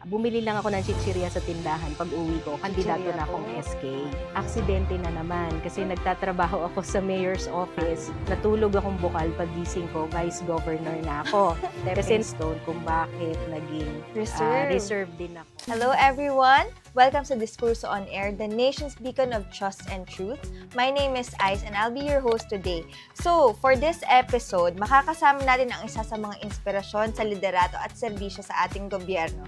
Bumili lang ako ng chichirya sa tindahan. Pag-uwi ko, kandidato na akong SK. Aksidente na naman kasi nagtatrabaho ako sa mayor's office. Natulog akong bukal pagising ko, vice governor na ako. Kasi stone kung bakit naging reserve din ako. Hello everyone! Welcome sa Diskurso on Air, the nation's beacon of trust and truth. My name is Ice and I'll be your host today. So, for this episode, makakasama natin ang isa sa mga inspirasyon sa liderato at serbisyo sa ating gobyerno.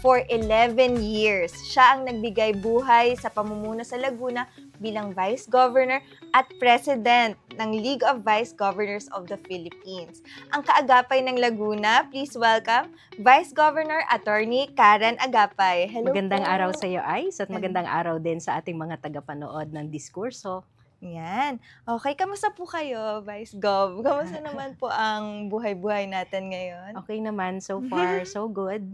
For 11 years, siya ang nagbigay buhay sa pamumuno sa Laguna bilang Vice Governor at President ng League of Vice Governors of the Philippines. Ang kaagapay ng Laguna, please welcome Vice Governor Attorney Karen Agapay. Hello Magandang po. araw sa iyo, Ice, at magandang araw din sa ating mga tagapanood ng Diskurso. Yan. Okay, kamusta po kayo, Vice Gov? Kamusta naman po ang buhay-buhay natin ngayon? Okay naman, so far, so good.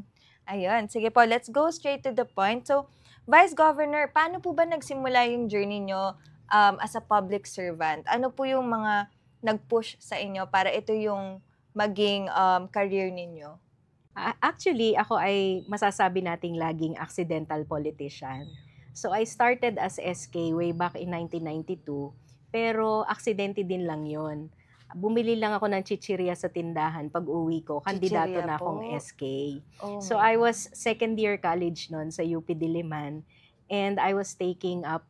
Ayun, sige po, let's go straight to the point. So, Vice Governor, paano po ba nagsimula yung journey nyo as a public servant? Ano po yung mga nag-push sa inyo para ito yung maging career ninyo? Actually, ako ay masasabi nating laging accidental politician. So, I started as SK way back in 1992, pero aksidente din lang yon. Bumili lang ako ng chichirya sa tindahan. Pag-uwi ko, kandidato Chichirya na po? akong SK. Oh So, my I was second year college noon sa UP Diliman, and I was taking up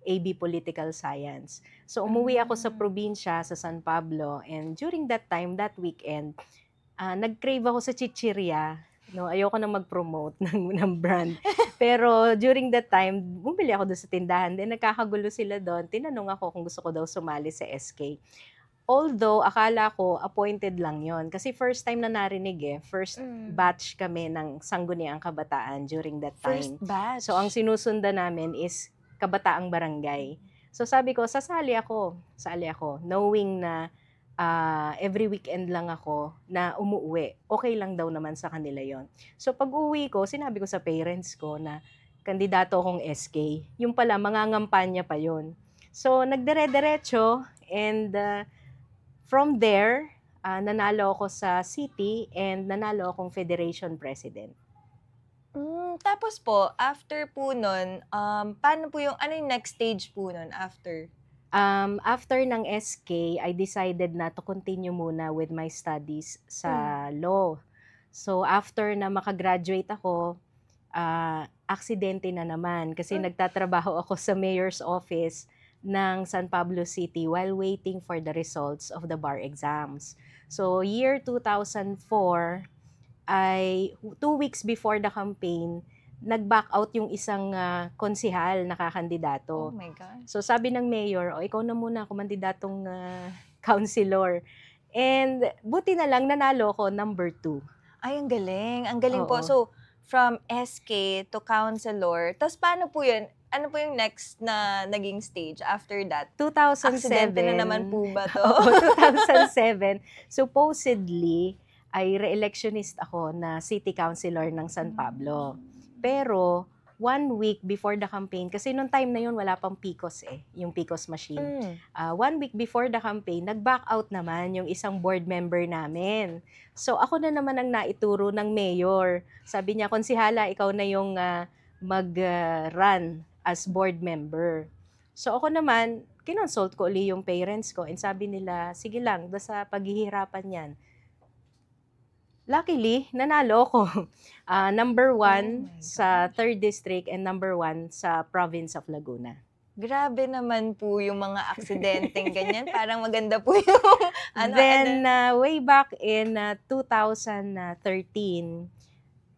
AB Political Science. So, umuwi ako sa probinsya, sa San Pablo, and during that time, that weekend, nag-crave ako sa chichirya. No, ayoko na mag-promote ng brand. Pero during that time, bumili ako doon sa tindahan. Then nagkakagulo sila doon. Tinanong ako kung gusto ko daw sumali sa SK. Although, akala ko, appointed lang yon. Kasi first time na narinig First batch kami ng Sangguniang Kabataan during that time. First batch? So, ang sinusundan namin is Kabataang Barangay. So, sabi ko, sasali ako, knowing na every weekend lang ako na umuwi. Okay lang daw naman sa kanila yon. So, pag uwi ko, sinabi ko sa parents ko na kandidato akong SK. Yung pala, mangangampanya pa yon. So, nagdire-diretso and from there, nanalo ako sa city and nanalo akong federation president. Tapos po, after po nun, paano po ano yung next stage po nun after? After ng SK, I decided na to continue muna with my studies sa law. So, after na makagraduate ako, aksidente na naman kasi nagtatrabaho ako sa mayor's office ng San Pablo City while waiting for the results of the bar exams. So, year 2004, ay 2 weeks before the campaign, nag-back out yung isang konsihal na kakandidato. Oh my God. So, sabi ng mayor, ikaw na muna, kumandidatong councilor. And buti na lang, nanalo ko, number 2. Ay, ang galing. Ang galing po. Oo. So, from SK to councilor, tapos paano po yun? Ano po yung next na naging stage after that? 2007. Aksidente na naman po ba to? Oo, 2007. Supposedly, ay re-electionist ako na city councilor ng San Pablo. Pero, 1 week before the campaign, kasi noong time na yun, wala pang PCOS yung PCOS machine. 1 week before the campaign, nag-back out naman yung isang board member namin. So, ako na naman ang naituro ng mayor. Sabi niya, konsihala, ikaw na yung mag-run as board member. So, ako naman, kinonsult ko uli yung parents ko and sabi nila, sige lang, basta paghihirapan yan. Luckily, nanalo ko. Number 1 sa 3rd District and number 1 sa Province of Laguna. Grabe naman po yung mga aksidenteng ganyan. Parang maganda po yung Then, way back in 2013,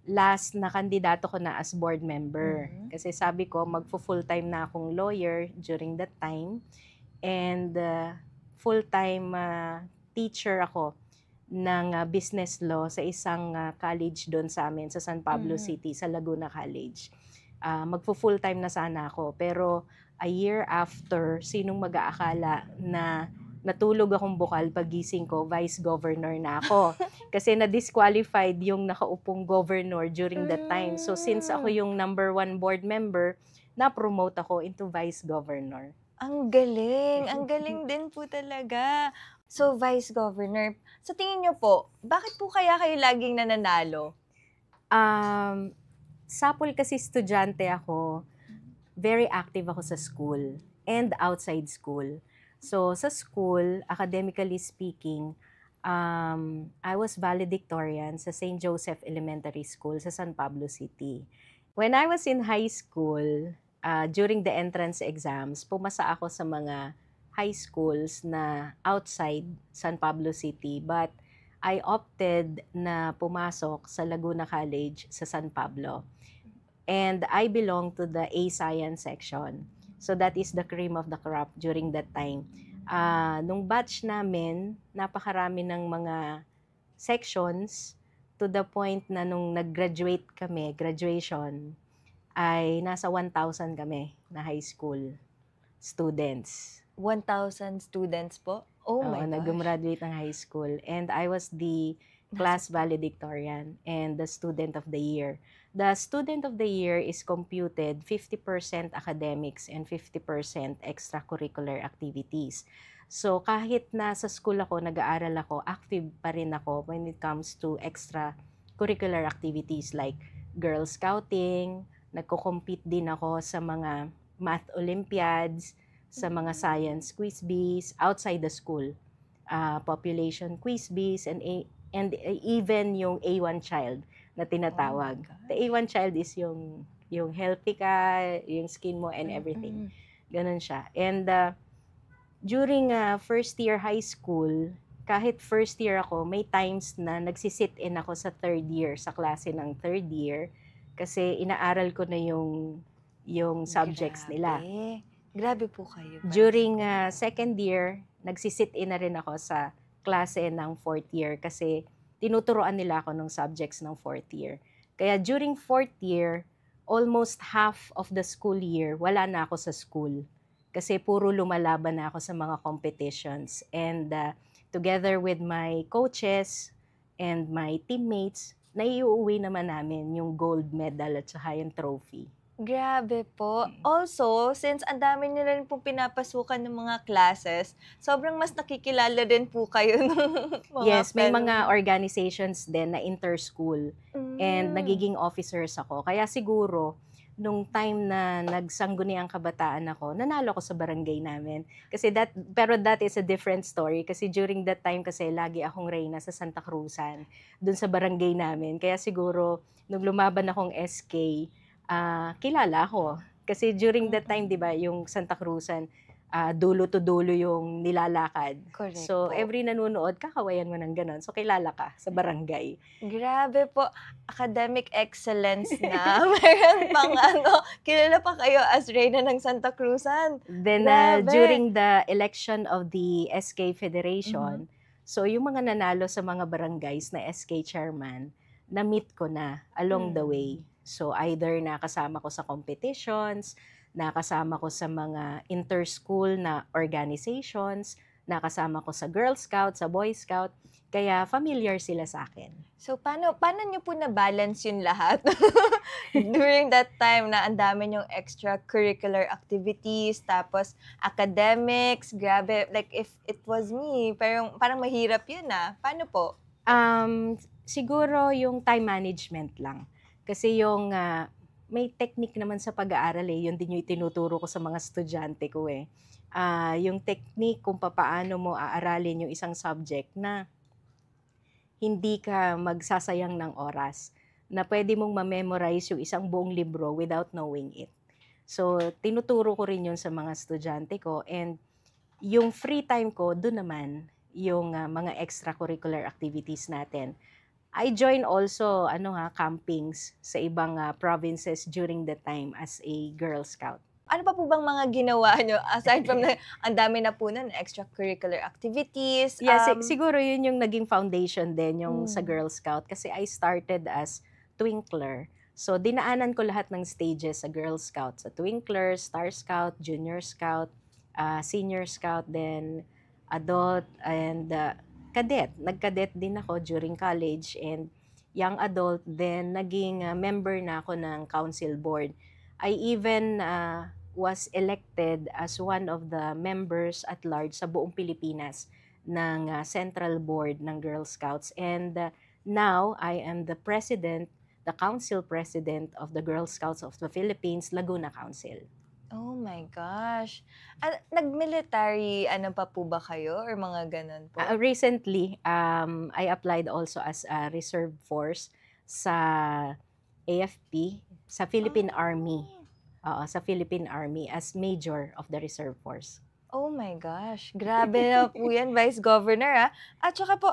last na kandidato ko na as board member. Kasi sabi ko, magfo-full-time na akong lawyer during that time. And full-time teacher ako ng business law sa isang college doon sa amin, sa San Pablo City, sa Laguna College. Magfo-full-time na sana ako. Pero a year after, sinong mag-aakala na natulog akong bukal pagising ko, vice governor na ako. Kasi na-disqualified yung nakaupong governor during that time. So since ako yung number 1 board member, na-promote ako into vice governor. Ang galing. Ang galing din po talaga. So, Vice Governor, sa tingin niyo po, bakit po kaya kayo laging nananalo? sapol kasi estudyante ako, very active ako sa school and outside school. So, sa school, academically speaking, I was valedictorian sa St. Joseph Elementary School sa San Pablo City. When I was in high school, during the entrance exams, pumasa ako sa mga high schools na outside San Pablo City, but I opted na pumasok sa Laguna College sa San Pablo. And I belong to the A Science section. So that is the cream of the crop during that time. Nung batch namin, napakarami ng mga sections to the point na nung nag-graduate kami, graduation, ay nasa 1,000 kami na high school students. 1,000 students po? Oh my gosh. Nag-graduate ng high school. And I was the class valedictorian and the student of the year. The student of the year is computed 50% academics and 50% extracurricular activities. So kahit nasa school ako, nag-aaral ako, active pa rin ako when it comes to extracurricular activities like Girl Scouting, nagko-compete din ako sa mga math olympiads, sa mga science quiz bees outside the school, population quiz bees, and even yung A1 child na tinatawag. The A1 child is yung healthy ka, yung skin mo and everything. Ganun siya. And during first year high school, kahit first year ako, may times na nagsisit in ako sa third year, sa klase ng third year, kasi inaaral ko na yung subjects nila. Grabe po kayo. During second year, nagsisit in na rin ako sa klase ng fourth year kasi tinuturoan nila ako ng subjects ng fourth year. Kaya during fourth year, almost half of the school year, wala na ako sa school. Kasi puro lumalaban na ako sa mga competitions. And together with my coaches and my teammates, naiuwi naman namin yung gold medal at saka yung trophy. Grabe po. Also, since ang dami niyo rin pong pinapasukan ng mga classes, sobrang mas nakikilala din po kayo ng mga Yes, may mga organizations din na inter-school and nagiging officers ako. Kaya siguro, nung time na nagsangguniang kabataan ako, nanalo ko sa barangay namin. Pero that is a different story kasi during that time kasi lagi akong reyna sa Santa Cruzan, dun sa barangay namin. Kaya siguro, nung lumaban akong SK, kilala ako. Kasi during that time, di ba, yung Santa Cruzan, dulo to dulo yung nilalakad. Correct So, po. every nanonood, kakawayan mo ng ganun. So, kilala ka sa barangay. Grabe po. Academic excellence na. Meron pang kilala pa kayo as Reyna ng Santa Cruzan. Then, Grabe. during the election of the SK Federation, so yung mga nanalo sa mga barangays na SK chairman, na-meet ko na along the way. So, either nakasama ko sa competitions, nakasama ko sa mga inter-school na organizations, nakasama ko sa Girl Scout, sa Boy Scout, kaya familiar sila sa akin. So, paano nyo po na-balance yun lahat? During that time na ang dami nyong extracurricular activities, tapos academics, grabe. Like, if it was me, parang mahirap yun Paano po? Siguro yung time management lang. Kasi yung may technique naman sa pag-aaral yun din yung tinuturo ko sa mga estudyante ko yung technique kung paano mo aaralin yung isang subject na hindi ka magsasayang ng oras, na pwede mong ma-memorize yung isang buong libro without knowing it. So, tinuturo ko rin yun sa mga estudyante ko, and yung free time ko, doon naman yung mga extracurricular activities natin. I joined also campings sa ibang provinces during the time as a Girl Scout. Ano pa po bang mga ginawa nyo aside from ang dami na po nun, extracurricular activities? Yes, siguro yun yung naging foundation din yung sa Girl Scout kasi I started as twinkler. So dinaanan ko lahat ng stages sa Girl Scout. Sa twinkler, Star Scout, Junior Scout, Senior Scout, then adult and cadet. Nag-cadet din ako during college and young adult. Then, naging member na ako ng council board. I even was elected as one of the members at large sa buong Pilipinas ng Central Board ng Girl Scouts. And now, I am the president the council president of the Girl Scouts of the Philippines, Laguna Council. Oh my gosh. Nag-military ano pa po ba kayo or mga ganun po? Recently, I applied also as a reserve force sa AFP, sa Philippine Army. Sa Philippine Army as major of the reserve force. Oh my gosh. Grabe na po yan, Vice Governor. At saka po,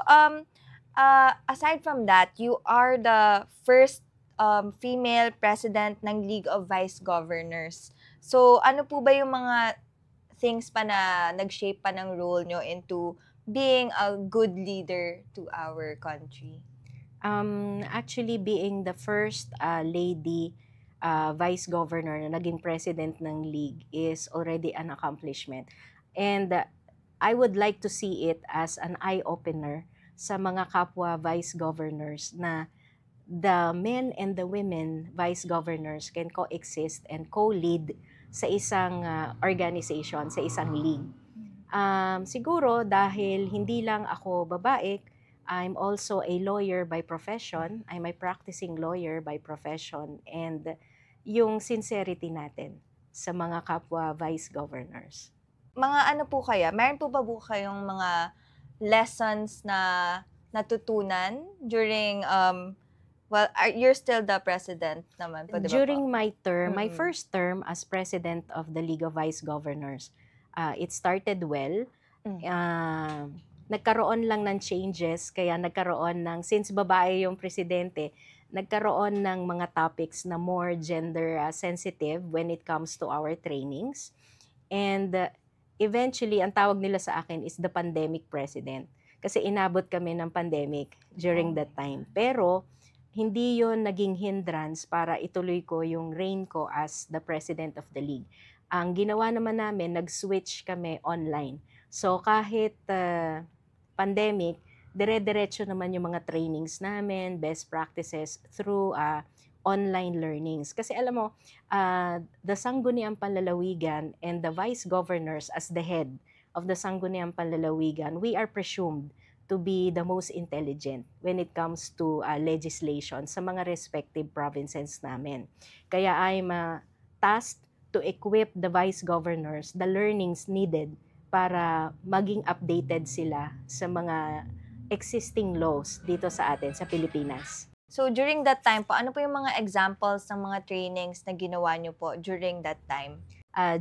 aside from that, you are the first female president ng League of Vice Governors. So, ano po ba yung mga things pa na nag-shape pa ng role nyo into being a good leader to our country? Actually, being the first lady vice governor na naging president ng league is already an accomplishment. And I would like to see it as an eye-opener sa mga kapwa vice governors na the men and the women vice governors can coexist and co-lead sa isang organization, sa isang league. Siguro dahil hindi lang ako babae, I'm also a lawyer by profession. I'm a practicing lawyer by profession. And yung sincerity natin sa mga kapwa vice governors. Mga ano po kaya? Meron po ba kayong mga lessons na natutunan during, you're still the president naman po, di ba During po? my term, my first term as president of the League of Vice Governors, it started well. Nagkaroon lang ng changes, kaya nagkaroon ng, since babae yung presidente, nagkaroon ng mga topics na more gender sensitive when it comes to our trainings. And eventually, ang tawag nila sa akin is the pandemic president. Kasi inabot kami ng pandemic during that time. Pero, hindi yon naging hindrance para ituloy ko yung reign ko as the president of the league. Ang ginawa naman namin, nag-switch kami online. So, kahit pandemic, dire-diretso naman yung mga trainings namin, best practices through online learnings. Kasi alam mo, the Sangguniang Panlalawigan and the vice governors as the head of the Sangguniang Panlalawigan, we are presumed to be the most intelligent when it comes to legislation sa mga respective provinces namin. Kaya I'm tasked to equip the vice governors the learnings needed para maging updated sila sa mga existing laws dito sa atin, sa Pilipinas. So, during that time po, ano po yung mga examples ng mga trainings na ginawa nyo po during that time?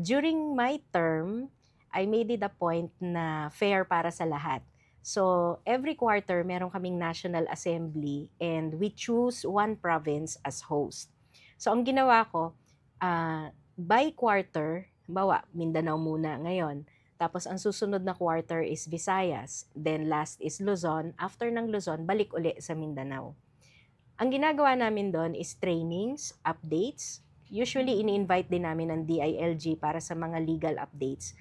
During my term, I made it a point na fair para sa lahat. So, every quarter, meron kaming National Assembly and we choose one province as host. So, ang ginawa ko, by quarter, bawa, Mindanao muna ngayon. Tapos, ang susunod na quarter is Visayas. Then, last is Luzon. After ng Luzon, balik uli sa Mindanao. Ang ginagawa namin doon is trainings, updates. Usually, ini-invite din namin ng DILG para sa mga legal updates.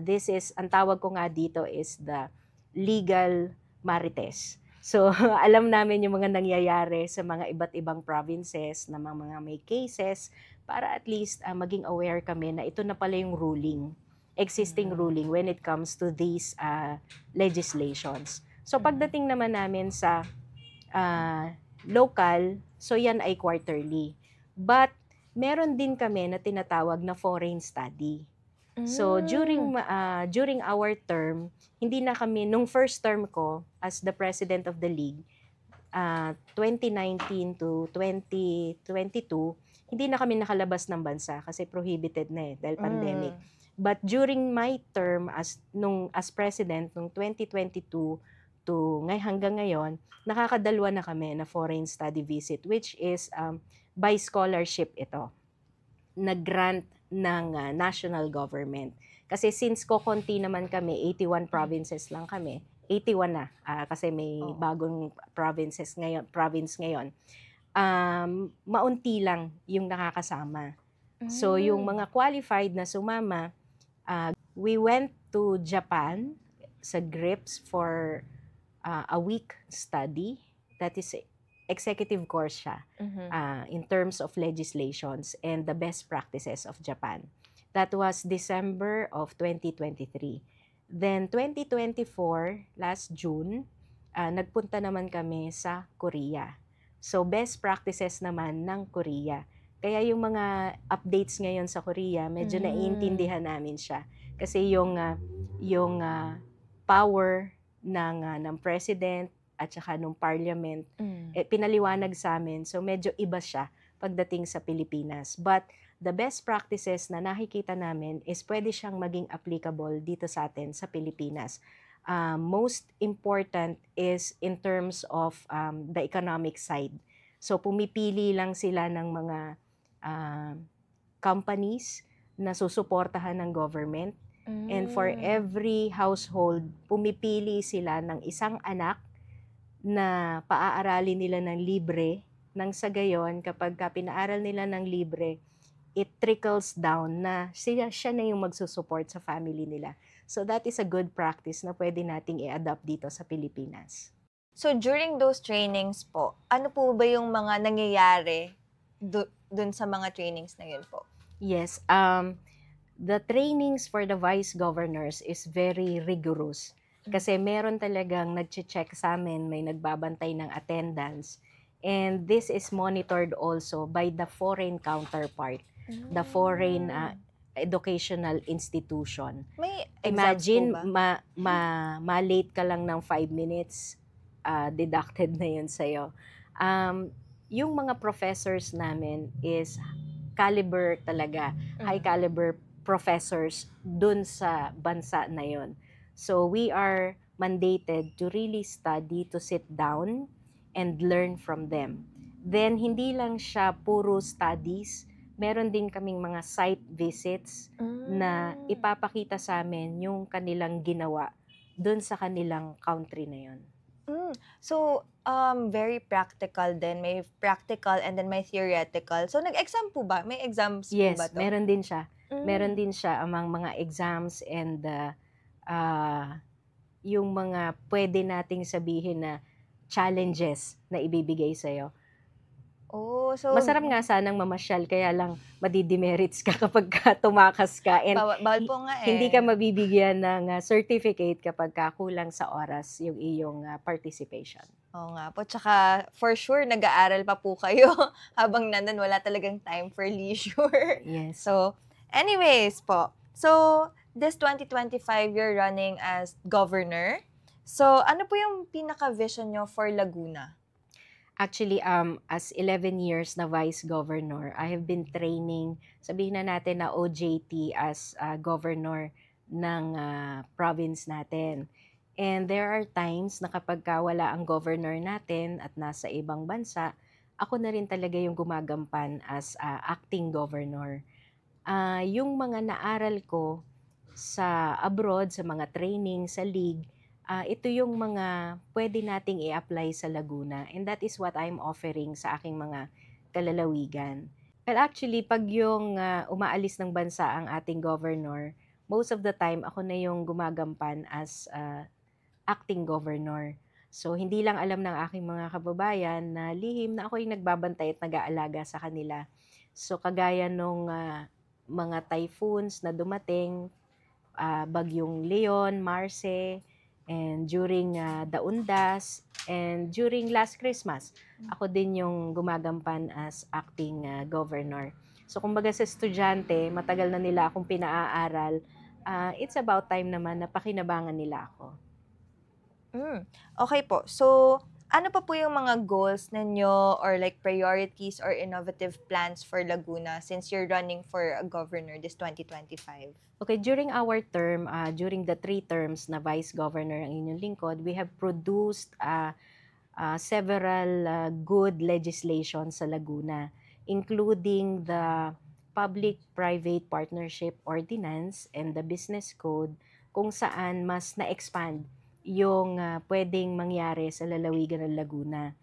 This is, ang tawag ko nga dito is the legal marites. So, alam namin yung mga nangyayari sa mga iba't ibang provinces na mga may cases para at least maging aware kami na ito na pala yung ruling, existing ruling when it comes to these legislations. So, pagdating naman namin sa local, so yan ay quarterly. But, meron din kami na tinatawag na foreign study. So, during our term, hindi na kami, nung first term ko as the president of the league, 2019 to 2022, hindi na kami nakalabas ng bansa kasi prohibited na dahil pandemic. But during my term as president, nung 2022 to hanggang ngayon, nakakadalwa na kami na foreign study visit, which is by scholarship ito. Nag-grant ng national government. Kasi since kokonti naman kami, 81 provinces lang kami, 81 na, kasi may bagong province ngayon, maunti lang yung nakakasama. So yung mga qualified na sumama, we went to Japan sa GRIPS for a week study. That is executive course siya in terms of legislations and the best practices of Japan. That was December of 2023. Then 2024, last June, nagpunta naman kami sa Korea So, best practices naman ng Korea. Kaya yung mga updates ngayon sa Korea, medyo naiintindihan namin siya. Kasi yung power ng president at saka ng parliament, pinaliwanag sa amin. So, medyo iba siya pagdating sa Pilipinas. But, the best practices na nakikita namin is pwede siyang maging applicable dito sa atin sa Pilipinas. Most important is in terms of the economic side. So, pumipili lang sila ng mga companies na susuportahan ng government. And for every household, pumipili sila ng isang anak na paaaralin nila ng libre. Nang sa gayon, kapag pinaaral nila ng libre, it trickles down na siya na yung magsusupport sa family nila. So that is a good practice na pwede nating i-adapt dito sa Pilipinas. So during those trainings po, ano po ba yung mga nangyayari dun sa mga trainings na yun po? Yes, the trainings for the vice governors is very rigorous. Kasi meron talagang nag-check sa amin, may nagbabantay ng attendance. And this is monitored also by the foreign counterpart, the foreign educational institution. May Imagine, exams po ba? ma-late ka lang ng 5 minutes, deducted na yun sa'yo. Yung mga professors namin is caliber talaga, high caliber professors dun sa bansa na yun. So we are mandated to really study, to sit down and learn from them. Then hindi lang siya puro studies, meron din kaming mga site visits na ipapakita sa amin yung kanilang ginawa dun sa kanilang country na yun. So, very practical din. May practical and then may theoretical. So, nag-exam po ba? May exams po ba Yes, to? meron din siya. Meron din siya among mga exams and yung mga pwede nating sabihin na challenges na ibibigay sa'yo. Oh, so Masarap nga sanang mamasyal, kaya lang madidemerits ka kapag tumakas ka. And bawal po nga eh. hindi ka mabibigyan ng certificate kapag kulang sa oras yung iyong participation. Oo nga po. Tsaka, for sure, nag-aaral pa po kayo habang nandun, wala talagang time for leisure. Yes. So, anyways po. So, this 2025, you're running as governor. So, ano po yung pinaka-vision nyo for Laguna? Actually, as 11 years na vice governor, I have been training, sabihin na natin na OJT as governor ng province natin. And there are times na kapag wala ang governor natin at nasa ibang bansa, ako na rin talaga yung gumagampan as acting governor. Yung mga naaral ko sa abroad, sa mga training, sa league, ito yung mga pwede nating i-apply sa Laguna, and that is what I'm offering sa aking mga kalalawigan. Well, actually, pag yung umaalis ng bansa ang ating governor, most of the time ako na yung gumagampan as acting governor. So, hindi lang alam ng aking mga kababayan na lihim na ako yung nagbabantay at nag-aalaga sa kanila. So, kagaya nung mga typhoons na dumating, bagyong Leon, Marce, and during the Undas, and during last Christmas, ako din yung gumagampan as acting governor. So, kumbaga sa estudyante, matagal na nila akong pinaaaral, it's about time naman na pakinabangan nila ako. Okay po. So, ano pa po yung mga goals ninyo or like priorities or innovative plans for Laguna since you're running for a governor this 2025? Okay, during our term, during the 3 terms na vice governor ang inyong lingkod, we have produced several good legislation sa Laguna, including the Public-Private Partnership Ordinance and the Business Code, kung saan mas na-expand yung pwedeng mangyari sa lalawigan ng Laguna.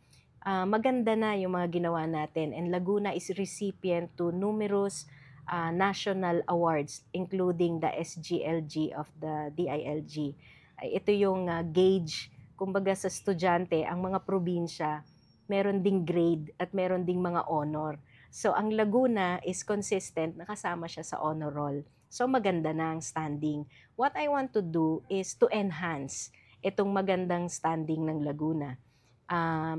Maganda na yung mga ginawa natin, and Laguna is recipient to numerous national awards, including the SGLG of the DILG. Ito yung gauge, kumbaga sa estudyante, ang mga probinsya, meron ding grade at meron ding mga honor. So, ang Laguna is consistent, nakasama siya sa honor roll. So, maganda na ang standing. What I want to do is to enhance itong magandang standing ng Laguna.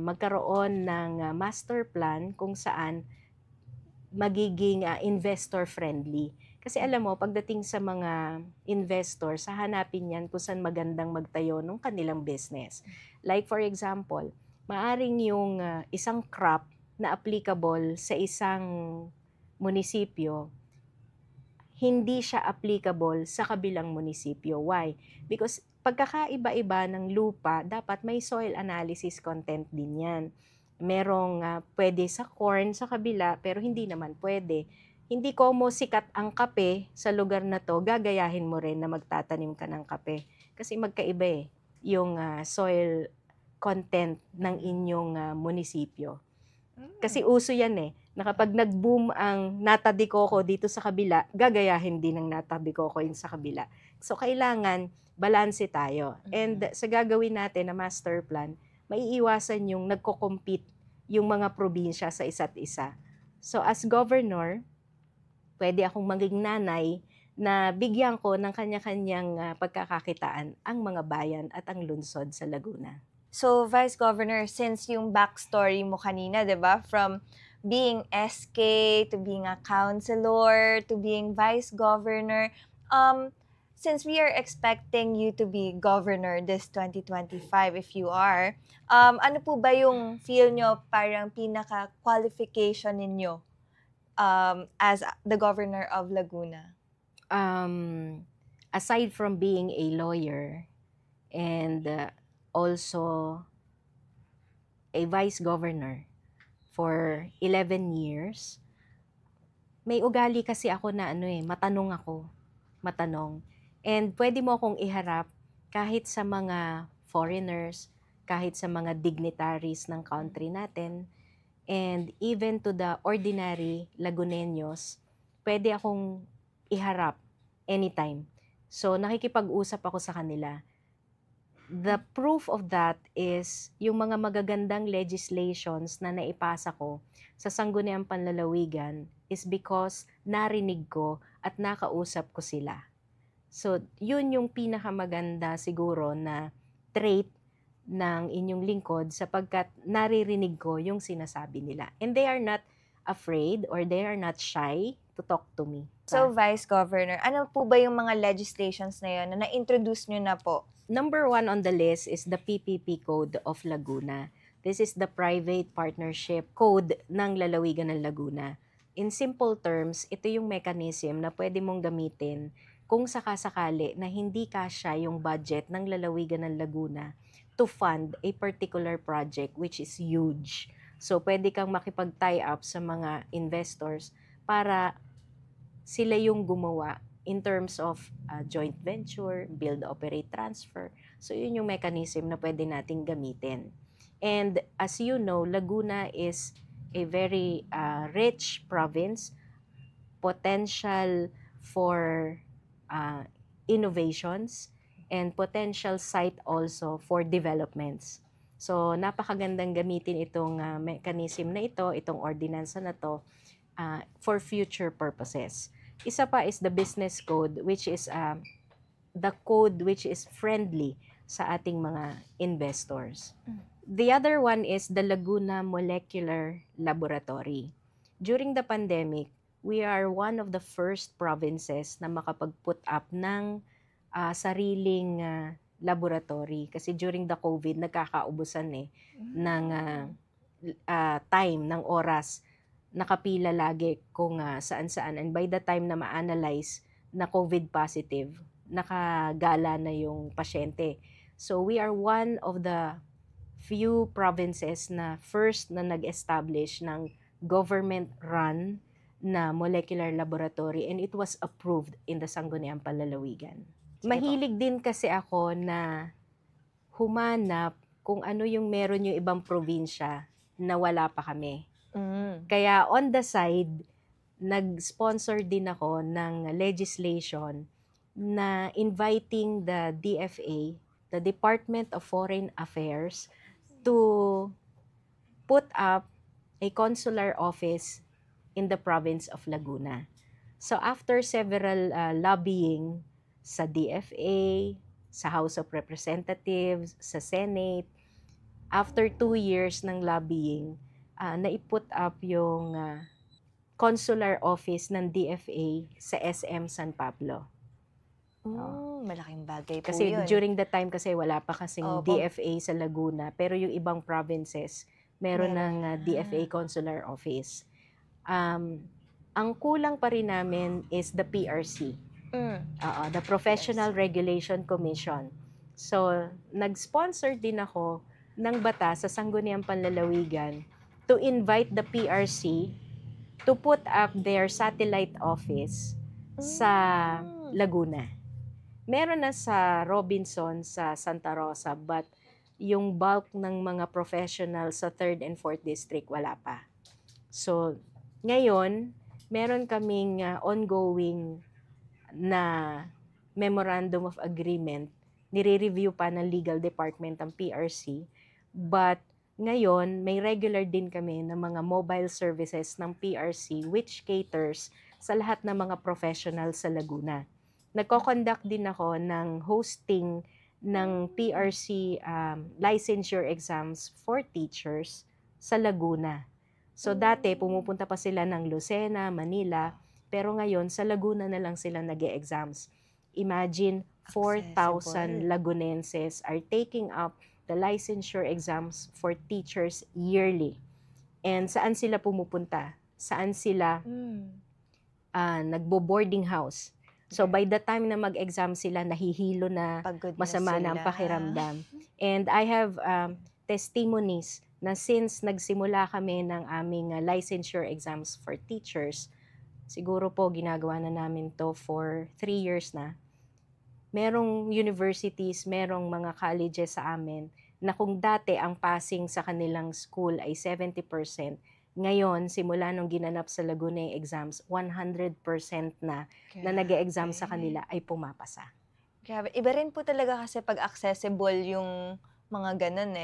magkaroon ng master plan kung saan magiging investor friendly. Kasi alam mo, pagdating sa mga investors, hahanapin yan kung saan magandang magtayo ng kanilang business. Like for example, maaring yung isang crop na applicable sa isang munisipyo, hindi siya applicable sa kabilang munisipyo. Why? Because pagkakaiba-iba ng lupa, dapat may soil analysis content din yan. Merong pwede sa corn sa kabila, pero hindi naman pwede. Hindi ko mo sikat ang kape sa lugar na to, gagayahin mo rin na magtatanim ka ng kape. Kasi magkaiba yung soil content ng inyong munisipyo. Kasi uso yan na kapag nag-boom ang nata de coco dito sa kabila, gagayahin din ng nata de coco yun sa kabila. So, kailangan balanse tayo. And sa gagawin natin na master plan, maiiwasan yung nagko-compete yung mga probinsya sa isa't isa. So, as governor, pwede akong maging nanay na bigyan ko ng kanya-kanyang pagkakakitaan ang mga bayan at ang lungsod sa Laguna. So, Vice Governor, since yung backstory mo kanina, 'di ba, from being SK to being a councilor to being Vice Governor, since we are expecting you to be governor this 2025, if you are, ano po ba yung feel nyo parang pinaka-qualification ninyo as the governor of Laguna? Aside from being a lawyer and also a vice governor for 11 years, may ugali kasi ako na matanong ako. Matanong. And pwede mo akong iharap kahit sa mga foreigners, kahit sa mga dignitaries ng country natin, and even to the ordinary Laguneños, pwede akong iharap anytime. So, nakikipag-usap ako sa kanila. The proof of that is yung mga magagandang legislations na naipasa ko sa Sangguniang Panlalawigan is because narinig ko at nakausap ko sila. So, yun yung pinakamaganda siguro na trait ng inyong lingkod sapagkat naririnig ko yung sinasabi nila. And they are not afraid or they are not shy to talk to me. So, Vice Governor, ano po ba yung mga legislations na yun na na-introduce nyo na po? Number 1 on the list is the PPP Code of Laguna. This is the Private Partnership Code ng Lalawigan ng Laguna. In simple terms, ito yung mechanism na pwede mong gamitin kung sakasakali na hindi kasya yung budget ng Lalawigan ng Laguna to fund a particular project which is huge. So, pwede kang makipag-tie up sa mga investors para sila yung gumawa in terms of joint venture, build, operate, transfer. So, yun yung mechanism na pwede nating gamitin. And as you know, Laguna is a very rich province, potential for innovations, and potential site also for developments. So, napakagandang gamitin itong mechanism na ito, itong ordinansa na to, for future purposes. Isa pa is the business code, which is the code which is friendly sa ating mga investors. The other one is the Laguna Molecular Laboratory. During the pandemic, we are one of the first provinces na makapag-put up ng sariling laboratory. Kasi during the COVID, nagkakaubusan ng time, ng oras. Nakapila lagi kung saan-saan. And by the time na ma-analyze na COVID positive, nakagala na yung pasyente. So we are one of the few provinces na first na nag-establish ng government-run na molecular laboratory and it was approved in the Sangguniang Panlalawigan. Mahilig din kasi ako na humanap kung ano yung meron yung ibang probinsya na wala pa kami. Kaya on the side, nag-sponsor din ako ng legislation na inviting the DFA, the Department of Foreign Affairs, to put up a consular office in the province of Laguna. So after several lobbying sa DFA, sa House of Representatives, sa Senate, After 2 years ng lobbying, naiput up yung consular office ng DFA sa SM San Pablo. Malaking bagay po Kasi yun. during that time kasi wala pa kasing Opo. DFA sa Laguna, pero yung ibang provinces, meron ng DFA consular office. Ang kulang pa rin namin is the PRC, the Professional Regulation Commission. So, nag-sponsor din ako ng batas sa Sangguniang Panlalawigan to invite the PRC to put up their satellite office sa Laguna. Meron na sa Robinson, sa Santa Rosa, but yung bulk ng mga professional sa 3rd and 4th District, wala pa. So, ngayon, meron kaming ongoing na Memorandum of Agreement. Nire-review pa ng Legal Department ang PRC. But ngayon, may regular din kami ng mga mobile services ng PRC which caters sa lahat ng mga professional sa Laguna. Nagko-conduct din ako ng hosting ng PRC licensure exams for teachers sa Laguna. So dati, pumupunta pa sila ng Lucena, Manila, pero ngayon sa Laguna na lang sila nag-e-exams. Imagine, 4,000 Lagunenses are taking up the licensure exams for teachers yearly. And saan sila pumupunta? Saan sila nagbo-boarding house? So by the time na mag-exam sila, nahihilo na, masama na ang pakiramdam. And I have testimonies na since nagsimula kami ng aming licensure exams for teachers, siguro po ginagawa na namin to for 3 years na. Merong universities, merong mga colleges sa amin na kung dati ang passing sa kanilang school ay 70%, ngayon, simula nung ginanap sa Laguna yung exams, 100% na nag-e-exam sa kanila ay pumapasa. Grabe. Iba rin po talaga kasi pag accessible yung mga ganun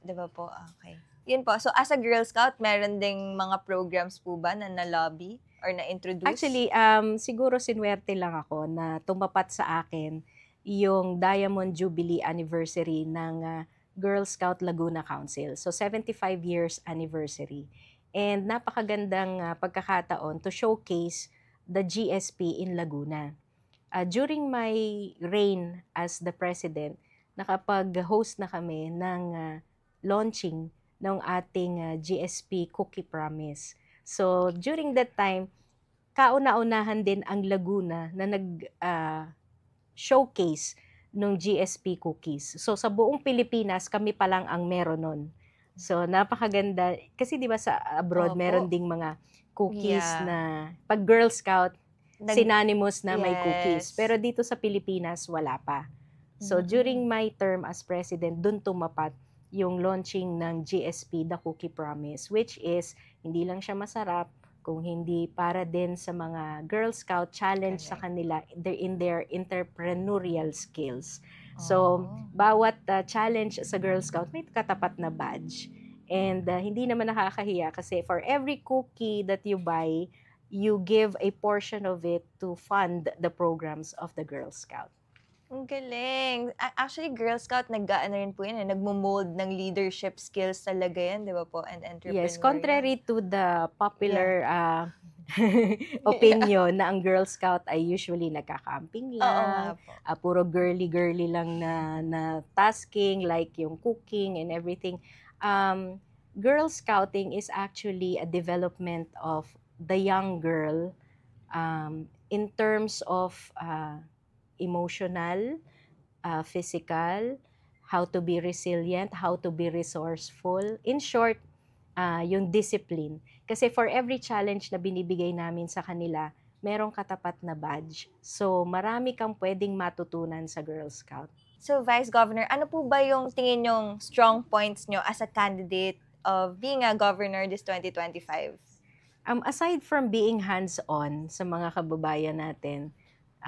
di ba po? Okay. Yun po. So, as a Girl Scout, meron ding mga programs po ba na na-lobby or na-introduce? Actually, siguro sinwerte lang ako na tumapat sa akin yung Diamond Jubilee Anniversary ng Girl Scout Laguna Council. So, 75 years anniversary. And napakagandang pagkakataon to showcase the GSP in Laguna. During my reign as the president, nakapag-host na kami ng launching ng ating GSP Cookie Promise. So, during that time, kauna-unahan din ang Laguna na nag-showcase ng GSP cookies. So, sa buong Pilipinas, kami pa lang ang meron nun. So, napakaganda. Kasi di ba sa abroad, meron ding mga cookies na pag Girl Scout, synonymous na may cookies. Pero dito sa Pilipinas, wala pa. So, during my term as president, dun tumapat yung launching ng GSP, The Cookie Promise, which is, hindi lang siya masarap, kung hindi para din sa mga Girl Scout challenge sa kanila in their entrepreneurial skills. So, bawat challenge sa Girl Scout may katapat na badge. And hindi naman nakakahiya kasi for every cookie that you buy, you give a portion of it to fund the programs of the Girl Scout. Ang galing. Actually, Girl Scout, nag-ano rin po yan, nagmo-mold ng leadership skills talaga yan, di ba po? And entrepreneurial. Yes, contrary to the popular opinion na ang Girl Scout ay usually nagka-camping lang, puro girly-girly lang na tasking, like yung cooking and everything. Girl Scouting is actually a development of the young girl in terms of emotional, physical, how to be resilient, how to be resourceful. In short, yung discipline. Kasi for every challenge na binibigay namin sa kanila, merong katapat na badge. So, marami kang pwedeng matutunan sa Girl Scout. So, Vice Governor, ano po ba yung tingin nyong strong points nyo as a candidate of being a governor this 2025? Aside from being hands-on sa mga kababayan natin,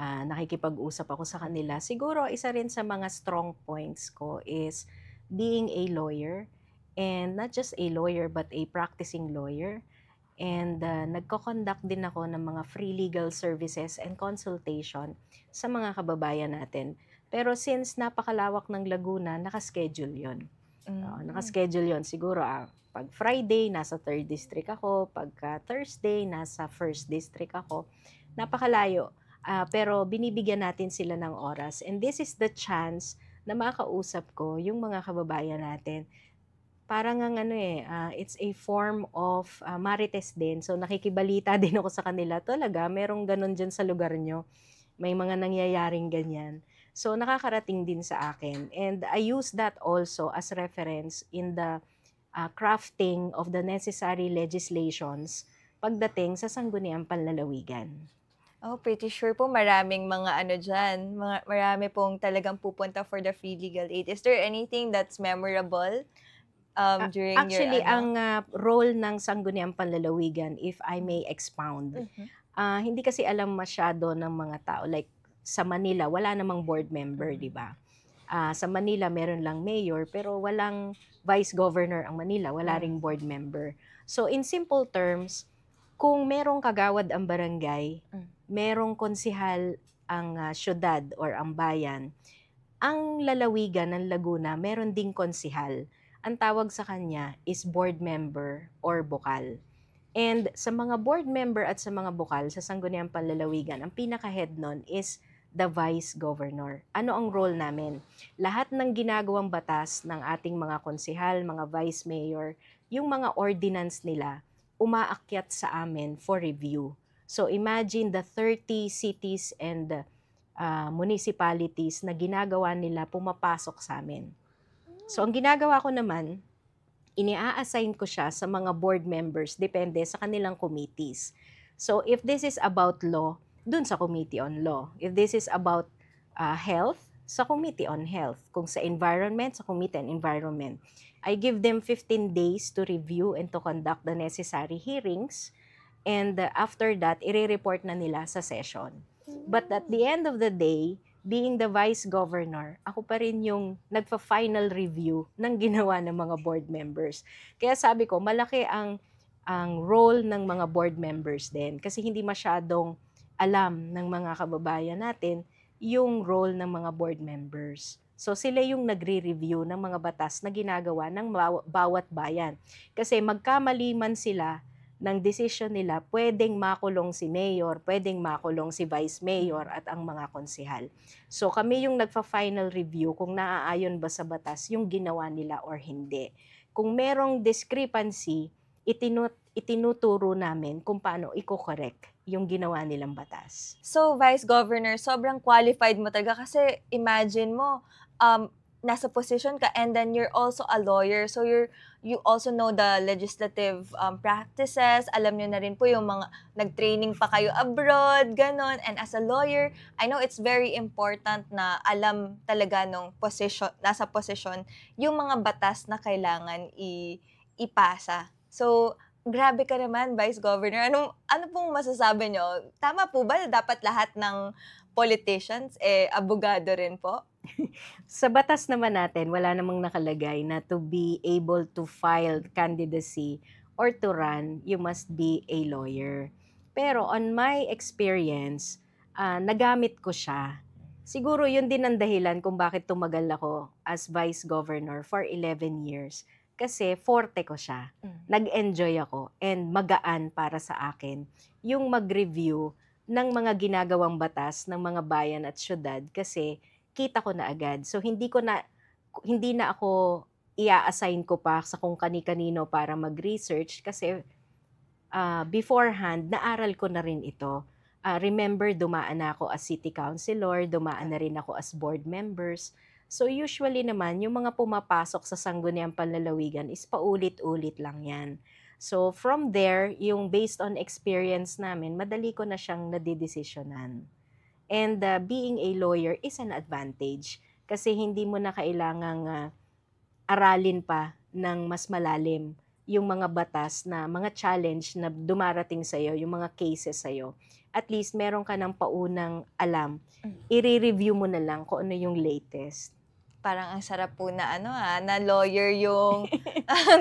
nakikipag-usap ako sa kanila, siguro isa rin sa mga strong points ko is being a lawyer. And not just a lawyer, but a practicing lawyer. And nagko-conduct din ako ng mga free legal services and consultation sa mga kababayan natin. Pero since napakalawak ng Laguna, nakaschedule yon. Nakaschedule yon siguro. Pag Friday, nasa 3rd district ako. Pagka Thursday, nasa 1st district ako. Napakalayo. Pero binibigyan natin sila ng oras. And this is the chance na makausap ko yung mga kababayan natin. Parang it's a form of marites din. So nakikibalita din ako sa kanila. Talaga, merong ganun dyan sa lugar nyo. May mga nangyayaring ganyan. So nakakarating din sa akin. And I use that also as reference in the crafting of the necessary legislations pagdating sa Sangguniang Panlalawigan. Pretty sure po maraming mga dyan. Marami pong talagang pupunta for the free legal aid. Is there anything that's memorable during actually, your ang role ng Sangguniang Panlalawigan, if I may expound, hindi kasi alam masyado ng mga tao. Like, sa Manila, wala namang board member, di ba? Sa Manila, meron lang mayor, pero walang vice governor ang Manila. Wala ring board member. So, in simple terms, kung merong kagawad ang barangay, merong konsihal ang syudad or ang bayan, ang lalawigan ng Laguna, meron ding konsihal. Ang tawag sa kanya is board member or bokal. And sa mga board member at sa mga bokal sa Sangguniang Panlalawigan, ang pinaka-head nun is the vice governor. Ano ang role namin? Lahat ng ginagawang batas ng ating mga konsihal, mga vice mayor, yung mga ordinance nila, umaakyat sa amin for review. So imagine the 30 cities and municipalities na ginagawa nila pumapasok sa amin. So ang ginagawa ko naman, ini-assign ko siya sa mga board members, depende sa kanilang committees. So if this is about law, dun sa Committee on Law. If this is about health, sa Committee on Health. Kung sa environment, sa Committee on Environment. I give them 15 days to review and to conduct the necessary hearings. And after that, i-report na nila sa session. But at the end of the day, being the vice governor, ako pa rin yung nagpa-final review ng ginawa ng mga board members. Kaya sabi ko, malaki ang role ng mga board members din. Kasi hindi masyadong alam ng mga kababayan natin yung role ng mga board members. So sila yung nagre-review ng mga batas na ginagawa ng bawat bayan. Kasi magkamali man sila ng desisyon nila, pwedeng makulong si mayor, pwedeng makulong si vice mayor at ang mga konsihal. So kami yung nagfa-final review kung naaayon ba sa batas yung ginawa nila or hindi. Kung merong discrepancy, itinuturo namin kung paano i-correct yung ginawa nilang batas. So, Vice Governor, sobrang qualified mo talaga kasi imagine mo, nasa position ka and then you're also a lawyer. So, you also know the legislative practices. Alam nyo na rin po yung mga nag-training pa kayo abroad, ganon. And as a lawyer, I know it's very important na alam talaga nung nasa posisyon yung mga batas na kailangan ipasa. So, grabe ka naman, Vice Governor. Ano pong masasabi nyo? Tama po ba na dapat lahat ng politicians, abogado rin po? Sa batas naman natin, wala namang nakalagay na to be able to file candidacy or to run, you must be a lawyer. Pero on my experience, nagamit ko siya. Siguro yun din ang dahilan kung bakit tumagal ako as Vice Governor for 11 years. Kasi forte ko siya. Nag-enjoy ako and magaan para sa akin yung mag-review ng mga ginagawang batas ng mga bayan at syudad kasi kita ko na agad. So hindi na ako i-assign ko pa sa kung kani-kanino para mag-research kasi beforehand naaral ko na rin ito. Remember, dumaan na ako as city councilor, dumaan na rin ako as board members. So usually naman, yung mga pumapasok sa Sangguniang Panlalawigan is paulit-ulit lang yan. So from there, yung based on experience namin, madali ko na siyang nadidesisyonan. And being a lawyer is an advantage kasi hindi mo na kailangang aralin pa ng mas malalim yung mga batas na mga challenge na dumarating sa'yo, yung mga cases sa'yo. At least meron ka ng paunang alam. I-review mo na lang kung ano yung latest. Parang ang sarap po na na lawyer yung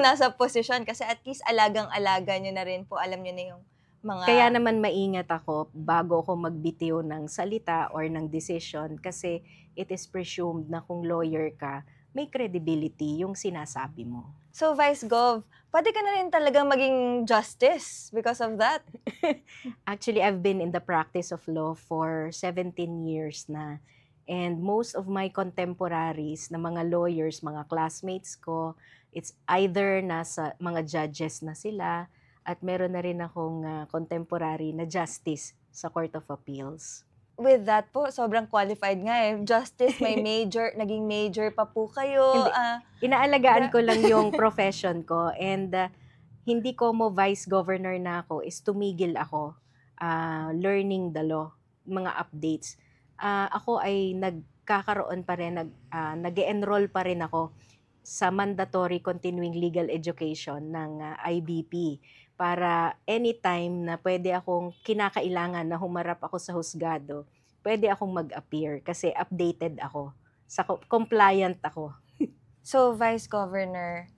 nasa posisyon kasi at least alagang-alaga nyo na rin po, alam nyo na yung mga... Kaya naman maingat ako bago ako magbitiw ng salita or ng decision kasi it is presumed na kung lawyer ka, may credibility yung sinasabi mo. So, Vice Gov, pwede ka na rin talagang maging justice because of that. Actually, I've been in the practice of law for 17 years na. And most of my contemporaries na mga lawyers, mga classmates ko, it's either nasa mga judges na sila at meron na rin akong contemporary na justice sa Court of Appeals. With that po, sobrang qualified nga eh. Justice, may major, naging major pa po kayo. Inaalagaan ko lang yung profession ko and hindi ko mo vice governor na ako is tumigil ako learning the law, mga updates. Ako ay nagkakaroon pa rin, nag-enroll pa rin ako sa mandatory continuing legal education ng IBP para anytime na pwede akong kinakailangan na humarap ako sa husgado, pwede akong mag-appear kasi updated ako, compliant ako. So, Vice Governor,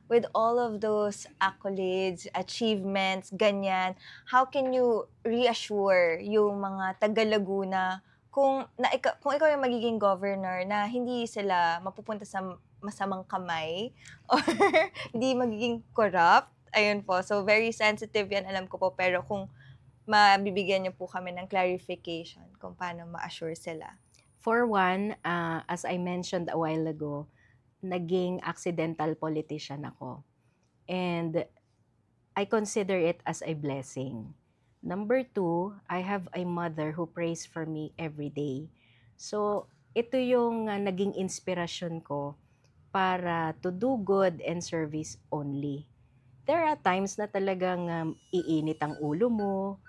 with all of those accolades, achievements, ganyan, how can you reassure yung mga taga-Laguna kung ikaw yung magiging governor na hindi sila mapupunta sa masamang kamay or hindi magiging corrupt? Ayun po. So, very sensitive yan, alam ko po. Pero kung mabibigyan niyo po kami ng clarification kung paano ma-assure sila. For one, as I mentioned a while ago, naging accidental politician ako. And I consider it as a blessing. Number two, I have a mother who prays for me every day. So, ito yung naging inspirasyon ko para to do good and service only. There are times na talagang iinit ang ulo mo,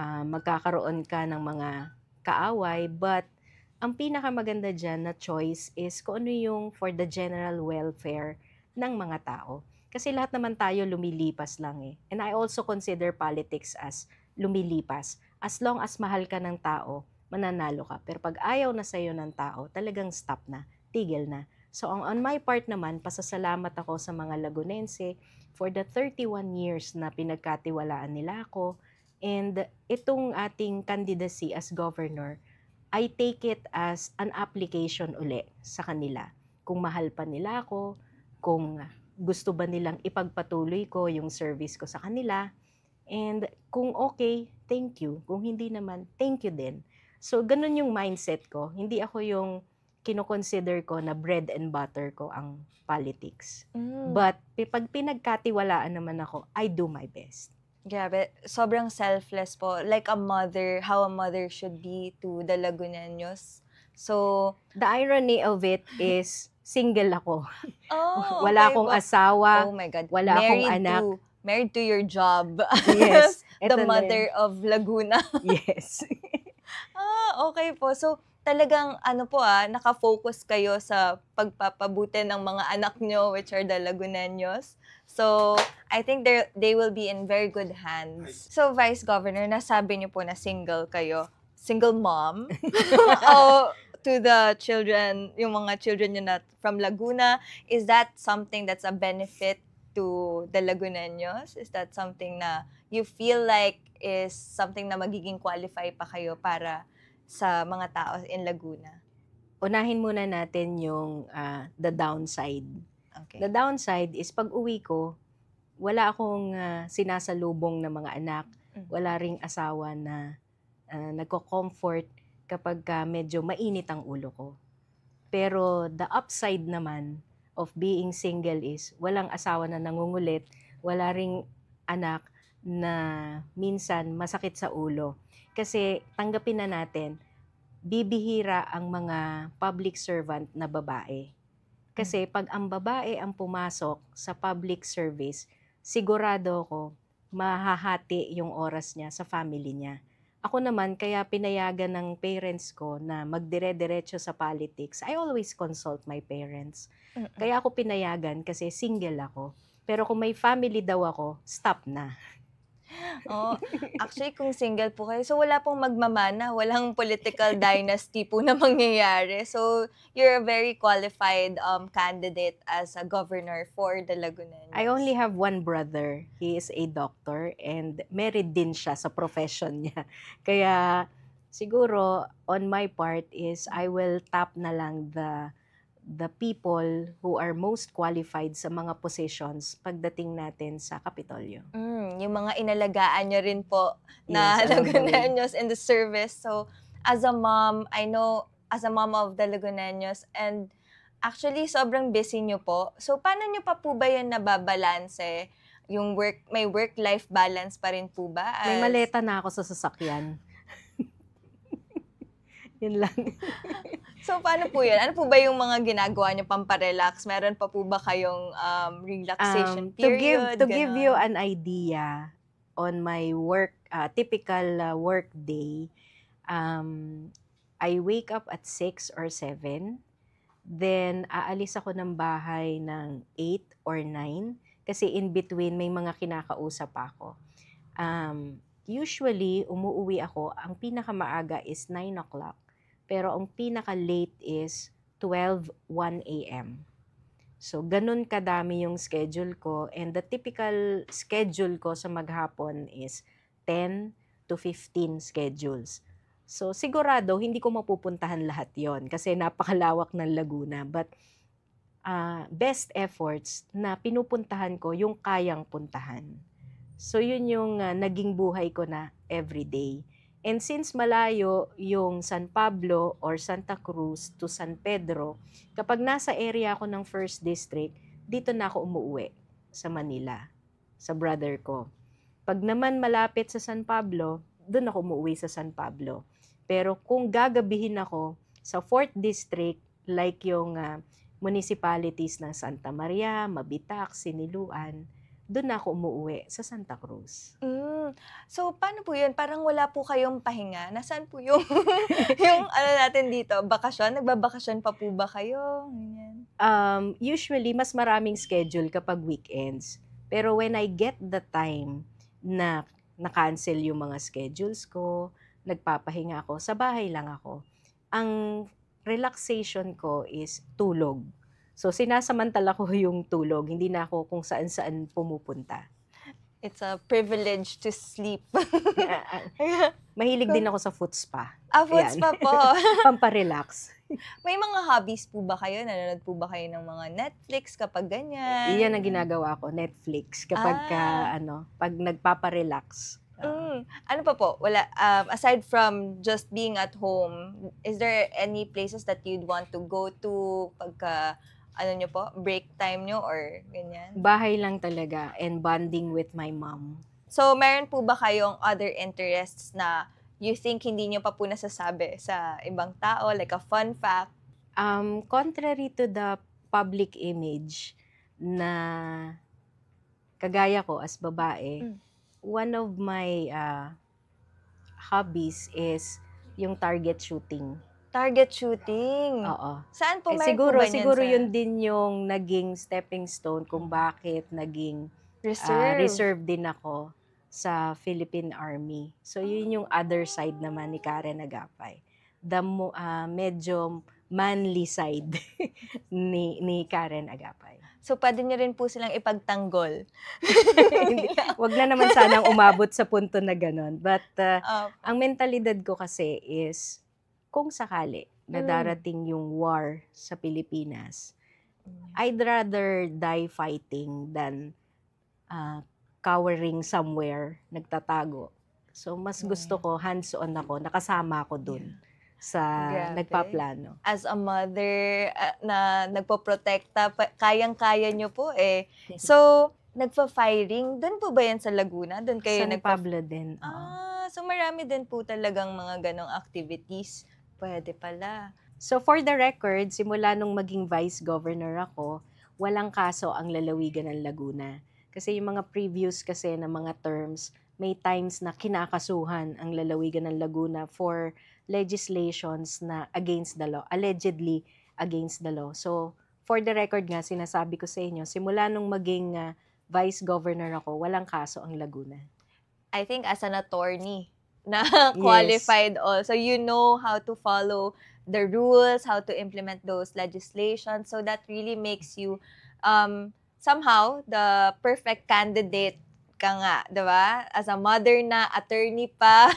magkakaroon ka ng mga kaaway, but ang pinakamaganda dyan na choice is kung ano yung for the general welfare ng mga tao. Kasi lahat naman tayo lumilipas lang eh. And I also consider politics as lumilipas. As long as mahal ka ng tao, mananalo ka. Pero pag ayaw na sa'yo ng tao, talagang stop na, tigil na. So on my part naman, pasasalamat ako sa mga Lagunense for the 31 years na pinagkatiwalaan nila ako. And itong ating candidacy as governor, I take it as an application uli sa kanila. Kung mahal pa nila ako, kung gusto ba nilang ipagpatuloy ko yung service ko sa kanila, and kung okay, thank you. Kung hindi naman, thank you din. So ganun yung mindset ko. Hindi ako yung kino-consider ko na bread and butter ko ang politics. But pag pinagkatiwalaan naman ako, I do my best. Grabe, sobrang selfless po. Like a mother, how a mother should be to the Laguneños. So, the irony of it is single ako. Oh, wala okay akong po. asawa, Oh my God. wala akong anak. Married to your job. Yes. The mother of Laguna. Yes. Okay po. So, talagang naka-focus kayo sa pagpapabuti ng mga anak nyo, which are the Laguneños. So, I think they will be in very good hands. So, Vice Governor, nasabi niyo po na single kayo. Single mom. To the children, yung mga children nyo na from Laguna. Is that something that's a benefit to the Laguneños? Is that something na you feel like is something na magiging qualify pa kayo para sa mga tao in Laguna? Unahin muna natin yung the downside. Okay. The downside is pag uwi ko, wala akong sinasalubong na mga anak, wala ring asawa na nagko-comfort kapag medyo mainit ang ulo ko. Pero the upside naman of being single is walang asawa na nangungulit, wala ring anak na minsan masakit sa ulo. Kasi tanggapin na natin, bibihira ang mga public servant na babae. Kasi pag ang babae ang pumasok sa public service, sigurado ko mahahati yung oras niya sa family niya. Ako naman, kaya pinayagan ng parents ko na magdire-diretso sa politics, I always consult my parents. Kaya ako pinayagan kasi single ako. Pero kung may family daw ako, stop na. Actually, kung single po kayo, so wala pong magmamana, walang political dynasty po na mangyayari. So, you're a very qualified candidate as a governor for the Laguneños. I only have one brother. He is a doctor and married din siya sa profession niya. Kaya siguro on my part is I will tap na lang the people who are most qualified sa mga positions pagdating natin sa Kapitolyo. Yung mga inalagaan nyo rin po na Yes, along the way. Laguneños in the service. So, as a mom, I know, as a mom of the Laguneños, and actually, sobrang busy nyo po. So, paano nyo pa po ba yan nababalanse? Yung may work-life balance pa rin po ba? May maleta na ako sa sasakyan. Yun lang. So, paano po yun? Ano po ba yung mga ginagawa nyo pamparelax? Meron pa po ba kayong relaxation period? To give you an idea on my work, typical work day, I wake up at 6 or 7. Then, aalis ako ng bahay ng 8 or 9. Kasi in between, may mga kinakausap ako. Usually, umuwi ako, ang pinakamaaga is 9 o'clock. Pero ang pinaka-late is 1 a.m. So, ganun kadami yung schedule ko. And the typical schedule ko sa maghapon is 10 to 15 schedules. So, sigurado, hindi ko mapupuntahan lahat yon kasi napakalawak ng Laguna. But, best efforts na pinupuntahan ko yung kayang puntahan. So, yun yung naging buhay ko na everyday. And since malayo yung San Pablo or Santa Cruz to San Pedro, kapag nasa area ako ng 1st District, dito na ako umuwi sa Manila, sa brother ko. Pag naman malapit sa San Pablo, doon ako umuwi sa San Pablo. Pero kung gagabihin ako sa 4th District, like yung municipalities ng Santa Maria, Mabitac, Siniluan, doon na ako umuwi sa Santa Cruz. So, paano po yun? Parang wala po kayong pahinga. Nasaan po yung, yung natin dito? Bakasyon? Nagbabakasyon pa po ba kayo? Ganyan. Usually, mas maraming schedule kapag weekends. Pero when I get the time na na-cancel yung mga schedules ko, nagpapahinga ako, sa bahay lang ako. Ang relaxation ko is tulog. So, sinasamantala ko yung tulog. Hindi na ako kung saan-saan pumupunta. It's a privilege to sleep. Mahilig din ako sa foot spa. Foot spa po. Pamparelax. May mga hobbies po ba kayo? Nanonood po ba kayo ng mga Netflix kapag ganyan? Iyan ang ginagawa ko, Netflix. Kapag pag nagpaparelax. Ano pa po? Wala, aside from just being at home, is there any places that you'd want to go to pagka nyo po, break time nyo or ganyan? Bahay lang talaga and bonding with my mom. So, meron po ba kayong other interests na you think hindi nyo pa po nasasabi sa ibang tao, like a fun fact? Contrary to the public image na kagaya ko as babae, one of my hobbies is yung target shooting. Target shooting? Oo. Saan po Siguro yun din yung naging stepping stone kung bakit naging reserve din ako sa Philippine Army. So, yun yung other side naman ni Karen Agapay. The medyo manly side ni Karen Agapay. So, pwede niyo rin po silang ipagtanggol. Wag na naman sanang umabot sa punto na ganon. But, ang mentalidad ko kasi is, kung sakali na darating yung war sa Pilipinas, I'd rather die fighting than cowering somewhere, nagtatago. So, mas gusto ko, hands-on ako, nakasama ako dun sa nagpaplano. As a mother na nagpo-protekta, kayang-kaya nyo po eh. So, nagpa-firing, dun po ba yan sa Laguna? Dun kayo San Pablo din. So marami din po talagang mga ganong activities. Pwede pala. So, for the record, simula nung maging vice governor ako, walang kaso ang lalawigan ng Laguna. Kasi yung mga previous kasi na mga terms, may times na kinakasuhan ang lalawigan ng Laguna for legislations na against the law, allegedly against the law. So, for the record nga, sinasabi ko sa inyo, simula nung maging vice governor ako, walang kaso ang Laguna. I think as an attorney na qualified also, you know how to follow the rules, how to implement those legislations. So that really makes you somehow the perfect candidate ka nga, 'di ba? As a mother na, attorney pa.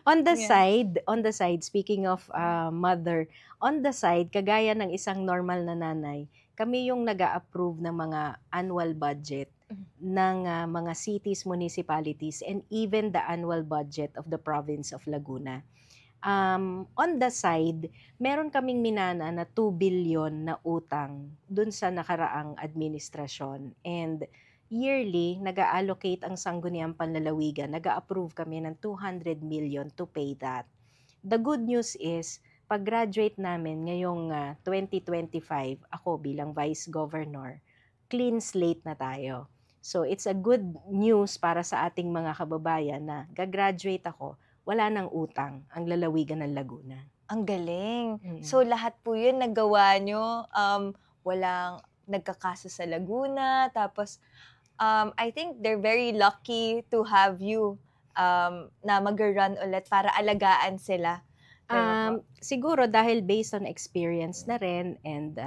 On the Yeah. side, speaking of mother, on the side, kagaya ng isang normal na nanay, kami yung nag-a-approve ng mga annual budget ng mga cities, municipalities, and even the annual budget of the province of Laguna. On the side, meron kaming minana na 2 billion na utang dun sa nakaraang administrasyon. And yearly, nag-allocate ang Sangguniang Panlalawigan, nag-approve kami ng 200 million to pay that. The good news is, pag-graduate namin ngayong 2025, ako bilang Vice Governor, clean slate na tayo. So it's a good news para sa ating mga kababayan na gagraduate ako, wala nang utang ang lalawigan ng Laguna. Ang galing. Mm. So, lahat po yun nagawa nyo. Walang nagkakaso sa Laguna. Tapos, I think they're very lucky to have you na mag-run ulit para alagaan sila. Siguro dahil based on experience na rin and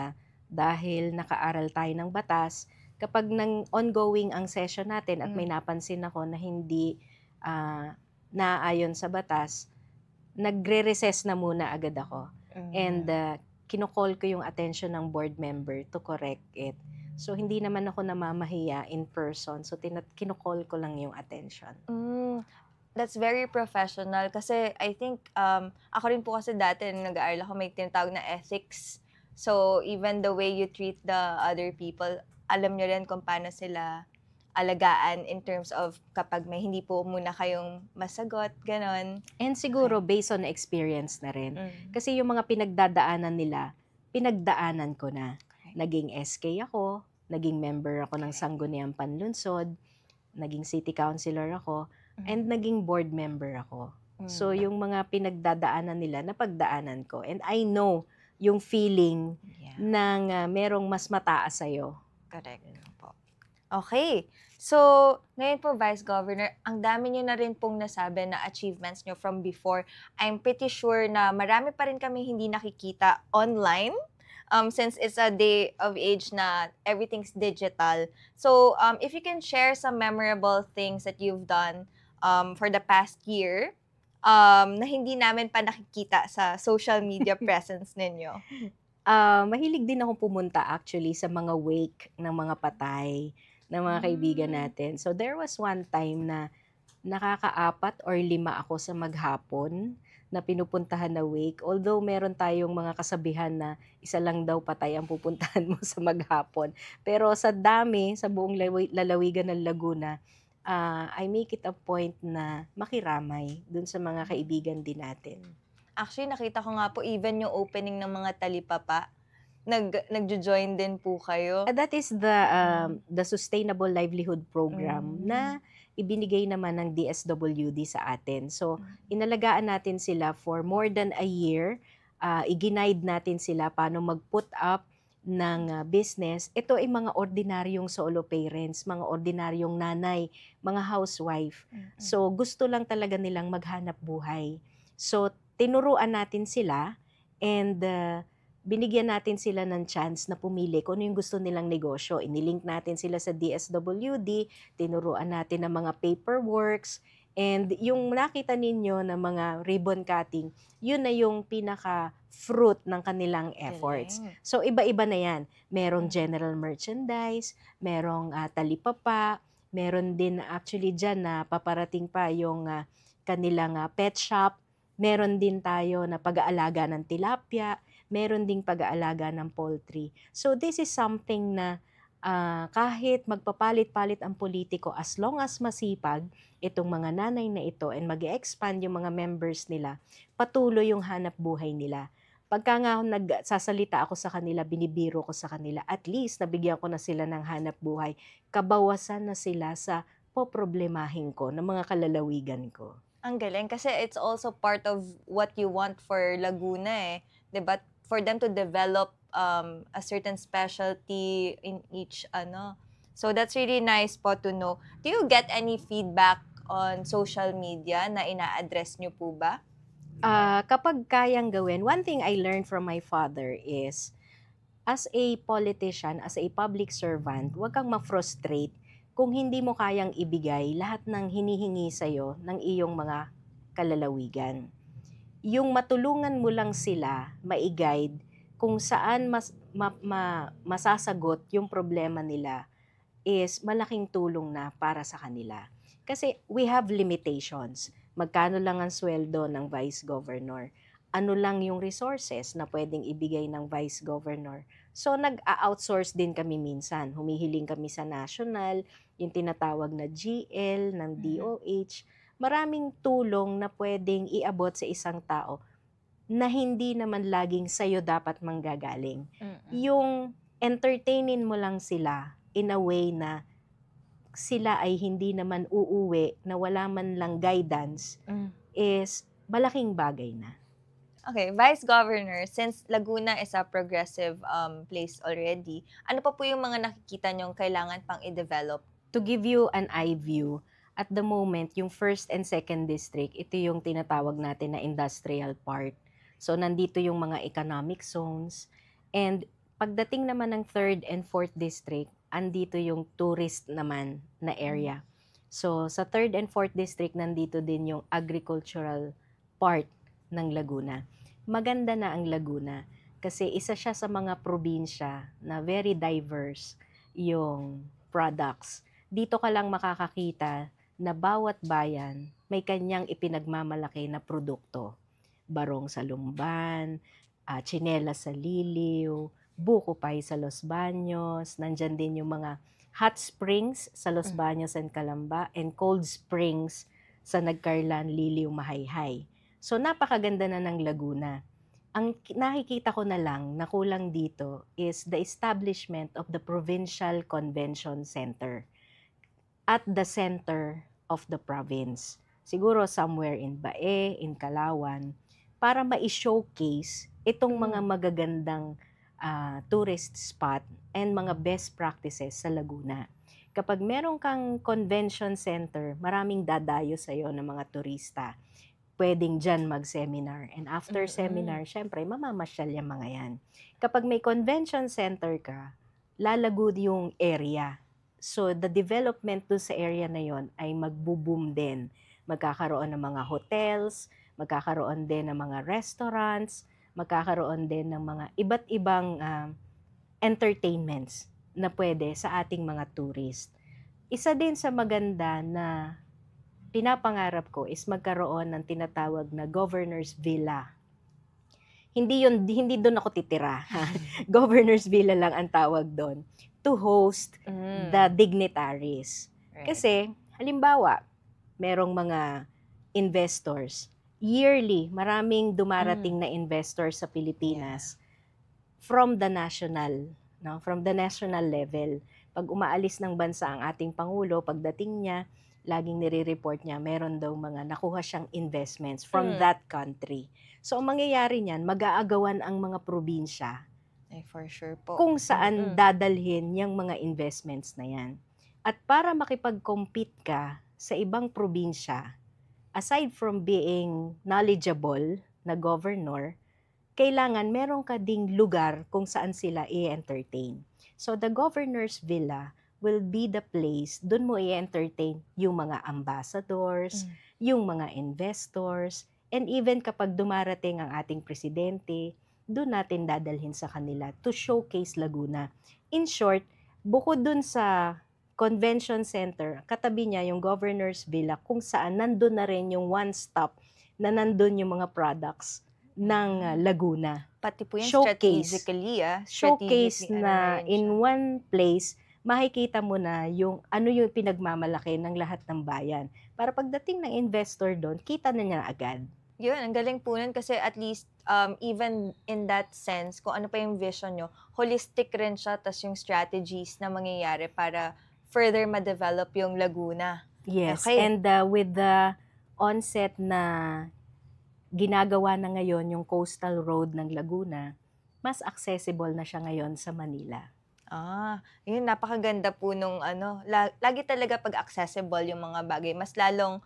dahil nakaaral tayo ng batas, kapag nang ongoing ang session natin at may napansin ako na hindi naayon sa batas, nagre-recess na muna agad ako. And kinukall ko yung attention ng board member to correct it. So, hindi naman ako namamahiya in person. So, kinukall ko lang yung attention. That's very professional kasi I think, ako rin po kasi dati nag-aaral ako, may tinatawag na ethics. So, even the way you treat the other people, alam nyo rin kung paano sila alagaan in terms of kapag may hindi po muna kayong masagot, ganon. And siguro based on experience na rin. Kasi yung mga pinagdadaanan nila, pinagdaanan ko na. Naging SK ako, naging member ako ng Sangguniang Panlunsod, naging city councilor ako, and naging board member ako. So yung mga pinagdadaanan nila, napagdaanan ko. And I know yung feeling ng merong mas mataas sa'yo. Correct. Okay. So, ngayon po, Vice Governor, ang dami nyo na rin pong nasabi na achievements nyo from before. I'm pretty sure na marami pa rin kami hindi nakikita online since it's a day of age na everything's digital. So, if you can share some memorable things that you've done for the past year na hindi namin pa nakikita sa social media presence ninyo. Mahilig din akong pumunta actually sa mga wake ng mga patay ng mga kaibigan natin. So there was one time na nakaka-4 or 5 ako sa maghapon na pinupuntahan na wake. Although meron tayong mga kasabihan na isa lang daw patay ang pupuntahan mo sa maghapon. Pero sa dami, sa buong lalawigan ng Laguna, I make it a point na makiramay dun sa mga kaibigan din natin. Actually, nakita ko nga po even yung opening ng mga talipapa. Nagjo-join din po kayo. That is the Sustainable Livelihood Program na ibinigay naman ng DSWD sa atin. So, inalagaan natin sila for more than a year. I-guide natin sila paano mag-put up ng business. Ito ay mga ordinaryong solo parents, mga ordinaryong nanay, mga housewife. So, gusto lang talaga nilang maghanap buhay. So, tinuruan natin sila and binigyan natin sila ng chance na pumili kung ano yung gusto nilang negosyo. Inilink natin sila sa DSWD, tinuruan natin ng mga paperworks, and yung nakita ninyo na mga ribbon cutting, yun na yung pinaka-fruit ng kanilang efforts. So, iba-iba na yan. Merong general merchandise, merong talipapa, meron din actually dyan na paparating pa yung kanilang pet shop, meron din tayo na pag-aalaga ng tilapia, meron ding pag-aalaga ng poultry. So this is something na kahit magpapalit-palit ang politiko, as long as masipag itong mga nanay na ito and mag-expand yung mga members nila, patuloy yung hanap buhay nila. Pagka nga nagsasalita ako sa kanila, binibiro ko sa kanila, at least nabigyan ko na sila ng hanap buhay, kabawasan na sila sa poproblemahin ko ng mga kalalawigan ko. Ang galing kasi it's also part of what you want for Laguna eh. 'Di ba? For them to develop a certain specialty in each So that's really nice po to know. Do you get any feedback on social media na ina-address nyo po ba? Kapag kayang gawin, one thing I learned from my father is, as a politician, as a public servant, huwag kang ma-frustrate kung hindi mo kayang ibigay lahat ng hinihingi sa'yo ng iyong mga kalalawigan. Yung matulungan mo lang sila, ma-guide kung saan masasagot yung problema nila is malaking tulong na para sa kanila. Kasi we have limitations. Magkano lang ang sweldo ng Vice Governor? Ano lang yung resources na pwedeng ibigay ng Vice Governor? So, nag-outsource din kami minsan. Humihiling kami sa national, yung tinatawag na GL, ng DOH. Maraming tulong na pwedeng iabot sa isang tao na hindi naman laging sa'yo dapat manggagaling. Yung entertainin mo lang sila in a way na sila ay hindi naman uuwi na wala man lang guidance is malaking bagay na. Okay, Vice Governor, since Laguna is a progressive place already, ano pa po yung mga nakikita nyong kailangan pang i-develop? To give you an eye view, at the moment, yung first and second district, ito yung tinatawag natin na industrial part. So, nandito yung mga economic zones. And pagdating naman ng third and fourth district, andito yung tourist naman na area. So, sa third and fourth district, nandito din yung agricultural part ng Laguna. Maganda na ang Laguna kasi isa siya sa mga probinsya na very diverse yung products. Dito ka lang makakakita na bawat bayan may kanyang ipinagmamalaki na produkto. Barong sa Lumban, tsinelas sa Liliw, buko pie sa Los Baños, nandyan din yung mga hot springs sa Los Baños and Calamba, and cold springs sa Nagcarlan, Liliw, Mahayhay. So, napakaganda na ng Laguna. Ang nakikita ko na lang na kulang dito is the establishment of the Provincial Convention Center at the center of the province. Siguro somewhere in Bae, in Calauan, para ma-showcase itong mga magagandang tourist spot and mga best practices sa Laguna. Kapag meron kang convention center, maraming dadayo sa'yo ng mga turista. Pwedeng dyan mag-seminar. And after seminar, syempre, mamamasyal yung mga yan. Kapag may convention center ka, lalago yung area. So, the development dun sa area na yon ay magbo-boom din. Magkakaroon ng mga hotels, magkakaroon din ng mga restaurants, magkakaroon din ng mga iba't ibang entertainments na pwede sa ating mga tourist. Isa din sa maganda na pinapangarap ko is magkaroon ng tinatawag na Governor's Villa. Hindi doon ako titira. Governor's Villa lang ang tawag doon to host the dignitaries. Right. Kasi, halimbawa, merong mga investors. Yearly, maraming dumarating na investors sa Pilipinas from the national level. Pag umaalis ng bansa ang ating Pangulo, pagdating niya, laging nire-report niya, meron daw mga nakuha siyang investments from that country. So, ang mangyayari niyan, mag-aagawan ang mga probinsya for sure po. kung saan dadalhin yung mga investments na yan. At para makipag-compete ka sa ibang probinsya, aside from being knowledgeable na governor, kailangan meron ka ding lugar kung saan sila i-entertain. So, the Governor's Villa will be the place, dun mo i-entertain yung mga ambassadors, yung mga investors, and even kapag dumarating ang ating presidente, dun natin dadalhin sa kanila to showcase Laguna. In short, bukod dun sa convention center, katabi niya yung Governor's Villa kung saan nandun na rin yung one-stop na nandun yung mga products ng Laguna. Pati po yan Showcase. Showcase na in one place, makikita mo na yung ano yung pinagmamalaki ng lahat ng bayan. Para pagdating ng investor doon, kita na niya agad. Yun, ang galing po nun kasi at least even in that sense, kung ano pa yung vision nyo, holistic rin siya, tas yung strategies na mangyayari para further ma-develop yung Laguna. Yes, Okay. and with the onset na ginagawa na ngayon yung coastal road ng Laguna, mas accessible na siya ngayon sa Manila. Yun, napakaganda po nung lagi talaga pag accessible yung mga bagay, mas lalong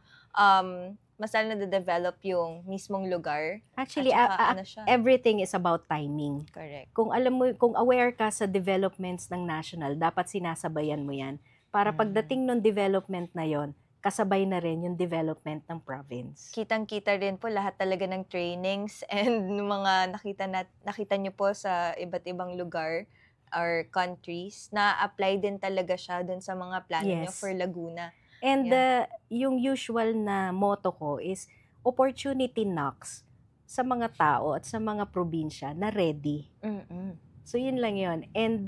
na-develop yung mismong lugar. Actually, At saka, siya. everything is about timing. Correct. Kung aware ka sa developments ng national, dapat sinasabayan mo yan para pagdating ng development na yon, kasabay na rin yung development ng province. Kitang-kita rin po lahat talaga ng trainings and mga nakita niyo po sa iba't ibang lugar or countries na apply din talaga siya dun sa mga plano niyo Yes. for Laguna. And Yeah. yung usual na motto ko is opportunity knocks sa mga tao at sa mga probinsya na ready. So yun lang yun. And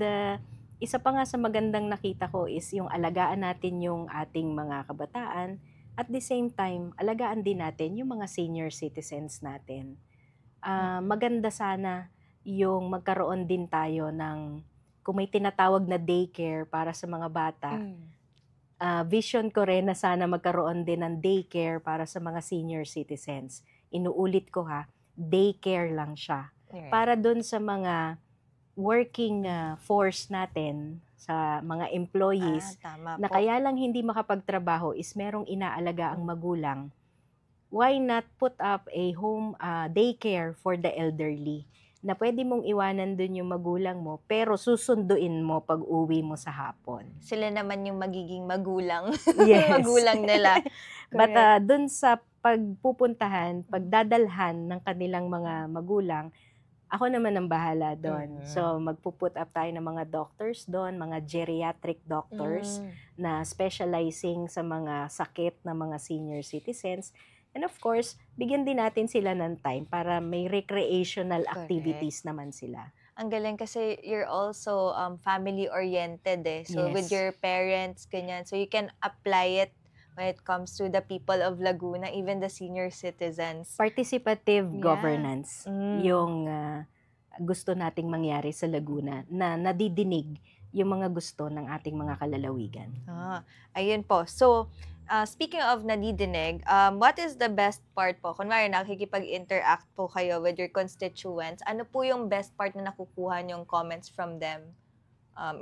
isa pa nga sa magandang nakita ko is yung alagaan natin yung ating mga kabataan. At the same time, alagaan din natin yung mga senior citizens natin. Maganda sana yung magkaroon din tayo ng, kung may tinatawag na daycare para sa mga bata, vision ko rin na sana magkaroon din ng daycare para sa mga senior citizens. Inuulit ko ha, daycare lang siya. Right. Para dun sa mga working force natin, sa mga employees, Tama na po. kaya lang hindi makapagtrabaho is merong inaalaga ang magulang, why not put up a home daycare for the elderly? Na pwede mong iwanan dun yung magulang mo, pero susunduin mo pag uwi mo sa hapon. Sila naman yung magiging magulang. Yes. Magulang nila. But dun sa pagpupuntahan, pagdadalhan ng kanilang mga magulang, ako naman ang bahala doon. So, magpuput up tayo ng mga doctors doon, mga geriatric doctors na specializing sa mga sakit ng mga senior citizens. And of course, bigyan din natin sila ng time para may recreational activities naman sila. Ang galing kasi you're also family-oriented eh. So, with Yes. your parents, ganyan. So, you can apply it when it comes to the people of Laguna, even the senior citizens. Participative Yeah. governance, yung gusto nating mangyari sa Laguna, na nadidinig yung mga gusto ng ating mga kalalawigan. Ayun po. So, speaking of nadidinig, what is the best part po? Kunwari, nakikipag-interact po kayo with your constituents. Ano po yung best part na nakukuha niyong comments from them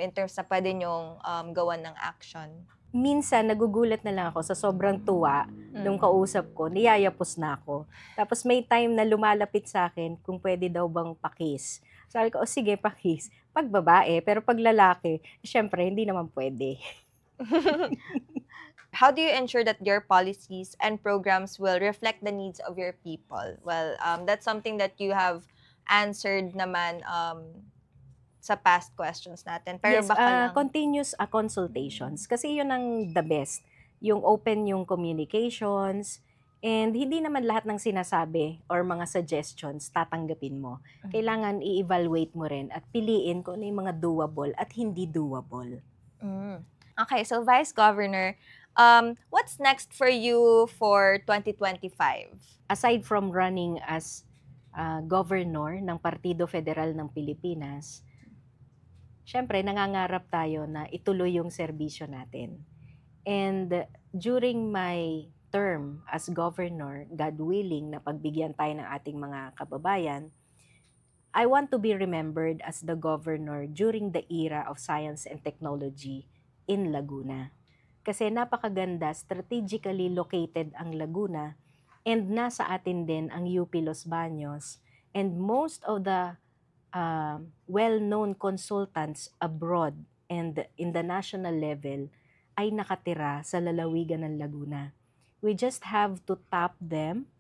in terms na pwede niyong gawan ng action? Minsan, nagugulat na lang ako sa sobrang tuwa nung kausap ko, niyayapos na ako. Tapos may time na lumalapit sa akin kung pwede daw bang pakis. Sabi ko, sige, pakis. Pag babae, pero pag lalaki, syempre, hindi naman pwede. How do you ensure that your policies and programs will reflect the needs of your people? Well, that's something that you have answered naman sa past questions natin. Pero Yes, baka lang... continuous consultations. Kasi yun ang the best. Yung open yung communications, and hindi naman lahat ng sinasabi or mga suggestions tatanggapin mo. Kailangan i-evaluate mo rin at piliin kung ano yung mga doable at hindi doable. Okay, so Vice Governor, what's next for you for 2025? Aside from running as governor ng Partido Federal ng Pilipinas, syempre nangangarap tayo na ituloy yung serbisyo natin. And during my term as governor, God willing, na pagbigyan tayo ng ating mga kababayan, I want to be remembered as the governor during the era of science and technology in Laguna. Kasi napakaganda, strategically located ang Laguna, and nasa atin din ang UP Los Baños, and most of the well-known consultants abroad and in the national level ay nakatira sa lalawigan ng Laguna. We just have to tap them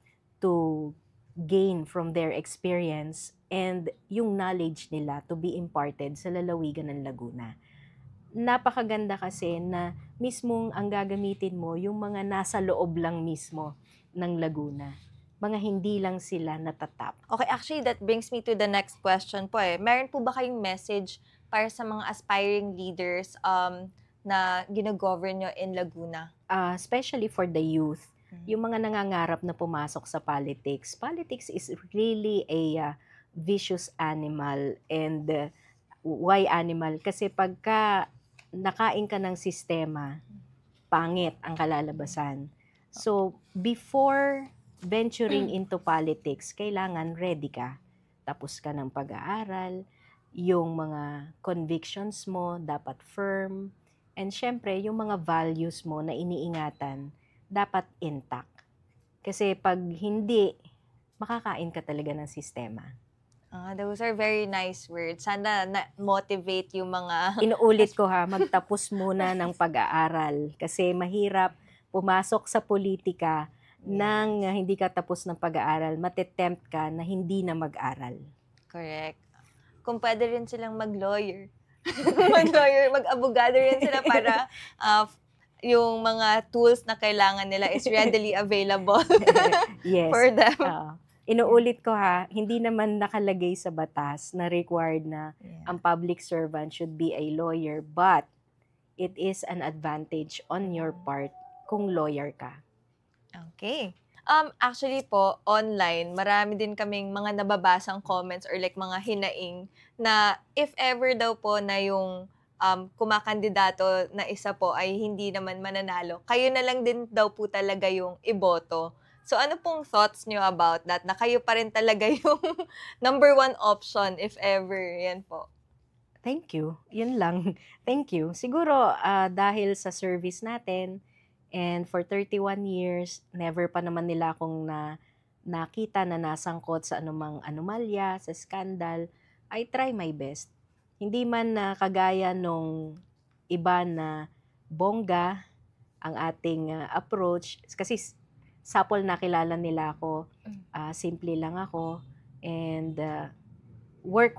to gain from their experience and yung knowledge nila to be imparted sa lalawigan ng Laguna. Napakaganda kasi na mismong ang gagamitin mo yung mga nasa loob lang mismo ng Laguna. Mga hindi lang sila natatap. Okay, actually, that brings me to the next question po eh. Meron po ba kayong message para sa mga aspiring leaders na ginagovern nyo in Laguna? Especially for the youth, yung mga nangangarap na pumasok sa politics. Politics is really a vicious animal. And why animal? Kasi pagka nakain ka ng sistema, pangit ang kalalabasan. So, before venturing into politics, kailangan ready ka. Tapos ka ng pag-aaral, yung mga convictions mo dapat firm, and syempre, yung mga values mo na iniingatan, dapat intact. Kasi pag hindi, makakain ka talaga ng sistema. Those are very nice words. Sana na-motivate yung mga... Inuulit ko ha, magtapos muna ng pag-aaral. Kasi mahirap pumasok sa politika nang hindi ka tapos ng pag-aaral. Matetempt ka na hindi na mag-aral. Correct. Kung pwede rin silang mag-lawyer. Mag-abogado rin sila para yung mga tools na kailangan nila is readily available Yes. for them. Inuulit ko ha, hindi naman nakalagay sa batas na required na ang public servant should be a lawyer, but it is an advantage on your part kung lawyer ka. Okay. Actually po, online, marami din kaming mga nababasang comments or like mga hinaing na if ever daw po na yung kumakandidato na isa po ay hindi naman mananalo, kayo na lang din daw po talaga yung iboto. So ano pong thoughts nyo about that? Na kayo pa rin talaga yung number one option if ever. Yan po. Thank you. Yun lang. Thank you. Siguro dahil sa service natin and for 31 years, never pa naman nila akong nakita na nasangkot sa anumang anomalya, sa skandal. I try my best. Hindi man kagaya nung iba na bongga ang ating approach. Kasi sapol nakilala nila ako, simple lang ako, and work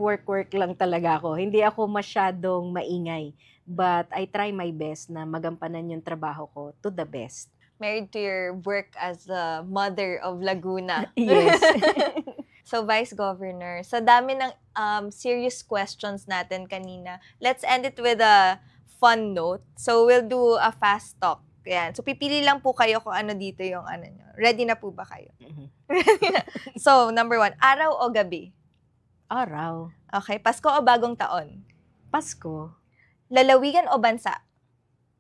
lang talaga ako. Hindi ako masyadong maingay, but I try my best na magampanan yung trabaho ko to the best. Married to your work as the mother of Laguna. Yes. So, Vice Governor, sa dami ng serious questions natin kanina, let's end it with a fun note. So, we'll do a fast talk. Yan. So, pipili lang po kayo kung ano dito yung ano nyo. Ready na po ba kayo? Ready na. So, number 1, araw o gabi? Araw. Okay. Pasko o bagong taon? Pasko. Lalawigan o bansa?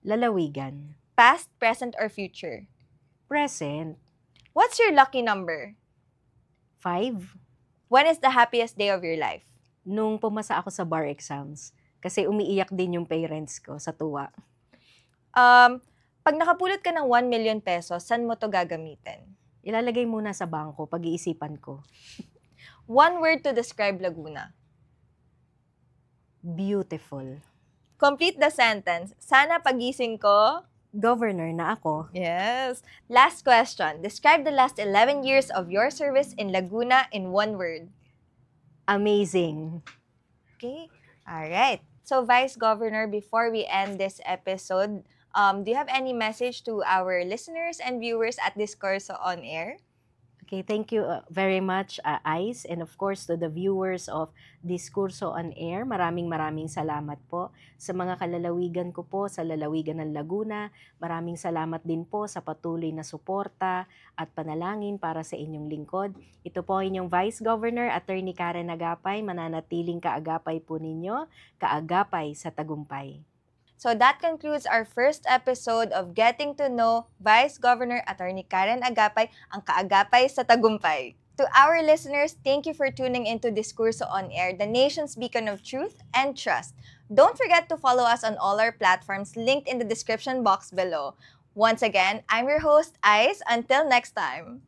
Lalawigan. Past, present, or future? Present. What's your lucky number? 5. When is the happiest day of your life? Nung pumasa ako sa bar exams. Kasi umiiyak din yung parents ko sa tuwa. Pag nakapulot ka ng 1 million pesos, saan mo to gagamitin? Ilalagay muna sa bangko, pag-iisipan ko. One word to describe Laguna. Beautiful. Complete the sentence. Sana pagising ko. Governor na ako. Yes. Last question. Describe the last 11 years of your service in Laguna in one word. Amazing. Okay. All right. So, Vice Governor, before we end this episode, do you have any message to our listeners and viewers at Discurso on Air? Okay, thank you very much, Ice, and of course to the viewers of Discurso on Air. Maraming salamat po sa mga kalalawigan ko po sa lalawigan ng Laguna. Maraming salamat din po sa patuloy na suporta at panalangin para sa inyong lingkod. Ito po inyong Vice Governor, Attorney Karen Agapay. Mananatiling kaagapay po ninyo, kaagapay sa tagumpay. So that concludes our first episode of Getting to Know Vice Governor Attorney Karen Agapay, ang kaagapay sa tagumpay. To our listeners, thank you for tuning into Discurso on Air, the nation's beacon of truth and trust. Don't forget to follow us on all our platforms linked in the description box below. Once again, I'm your host, Ice. Until next time.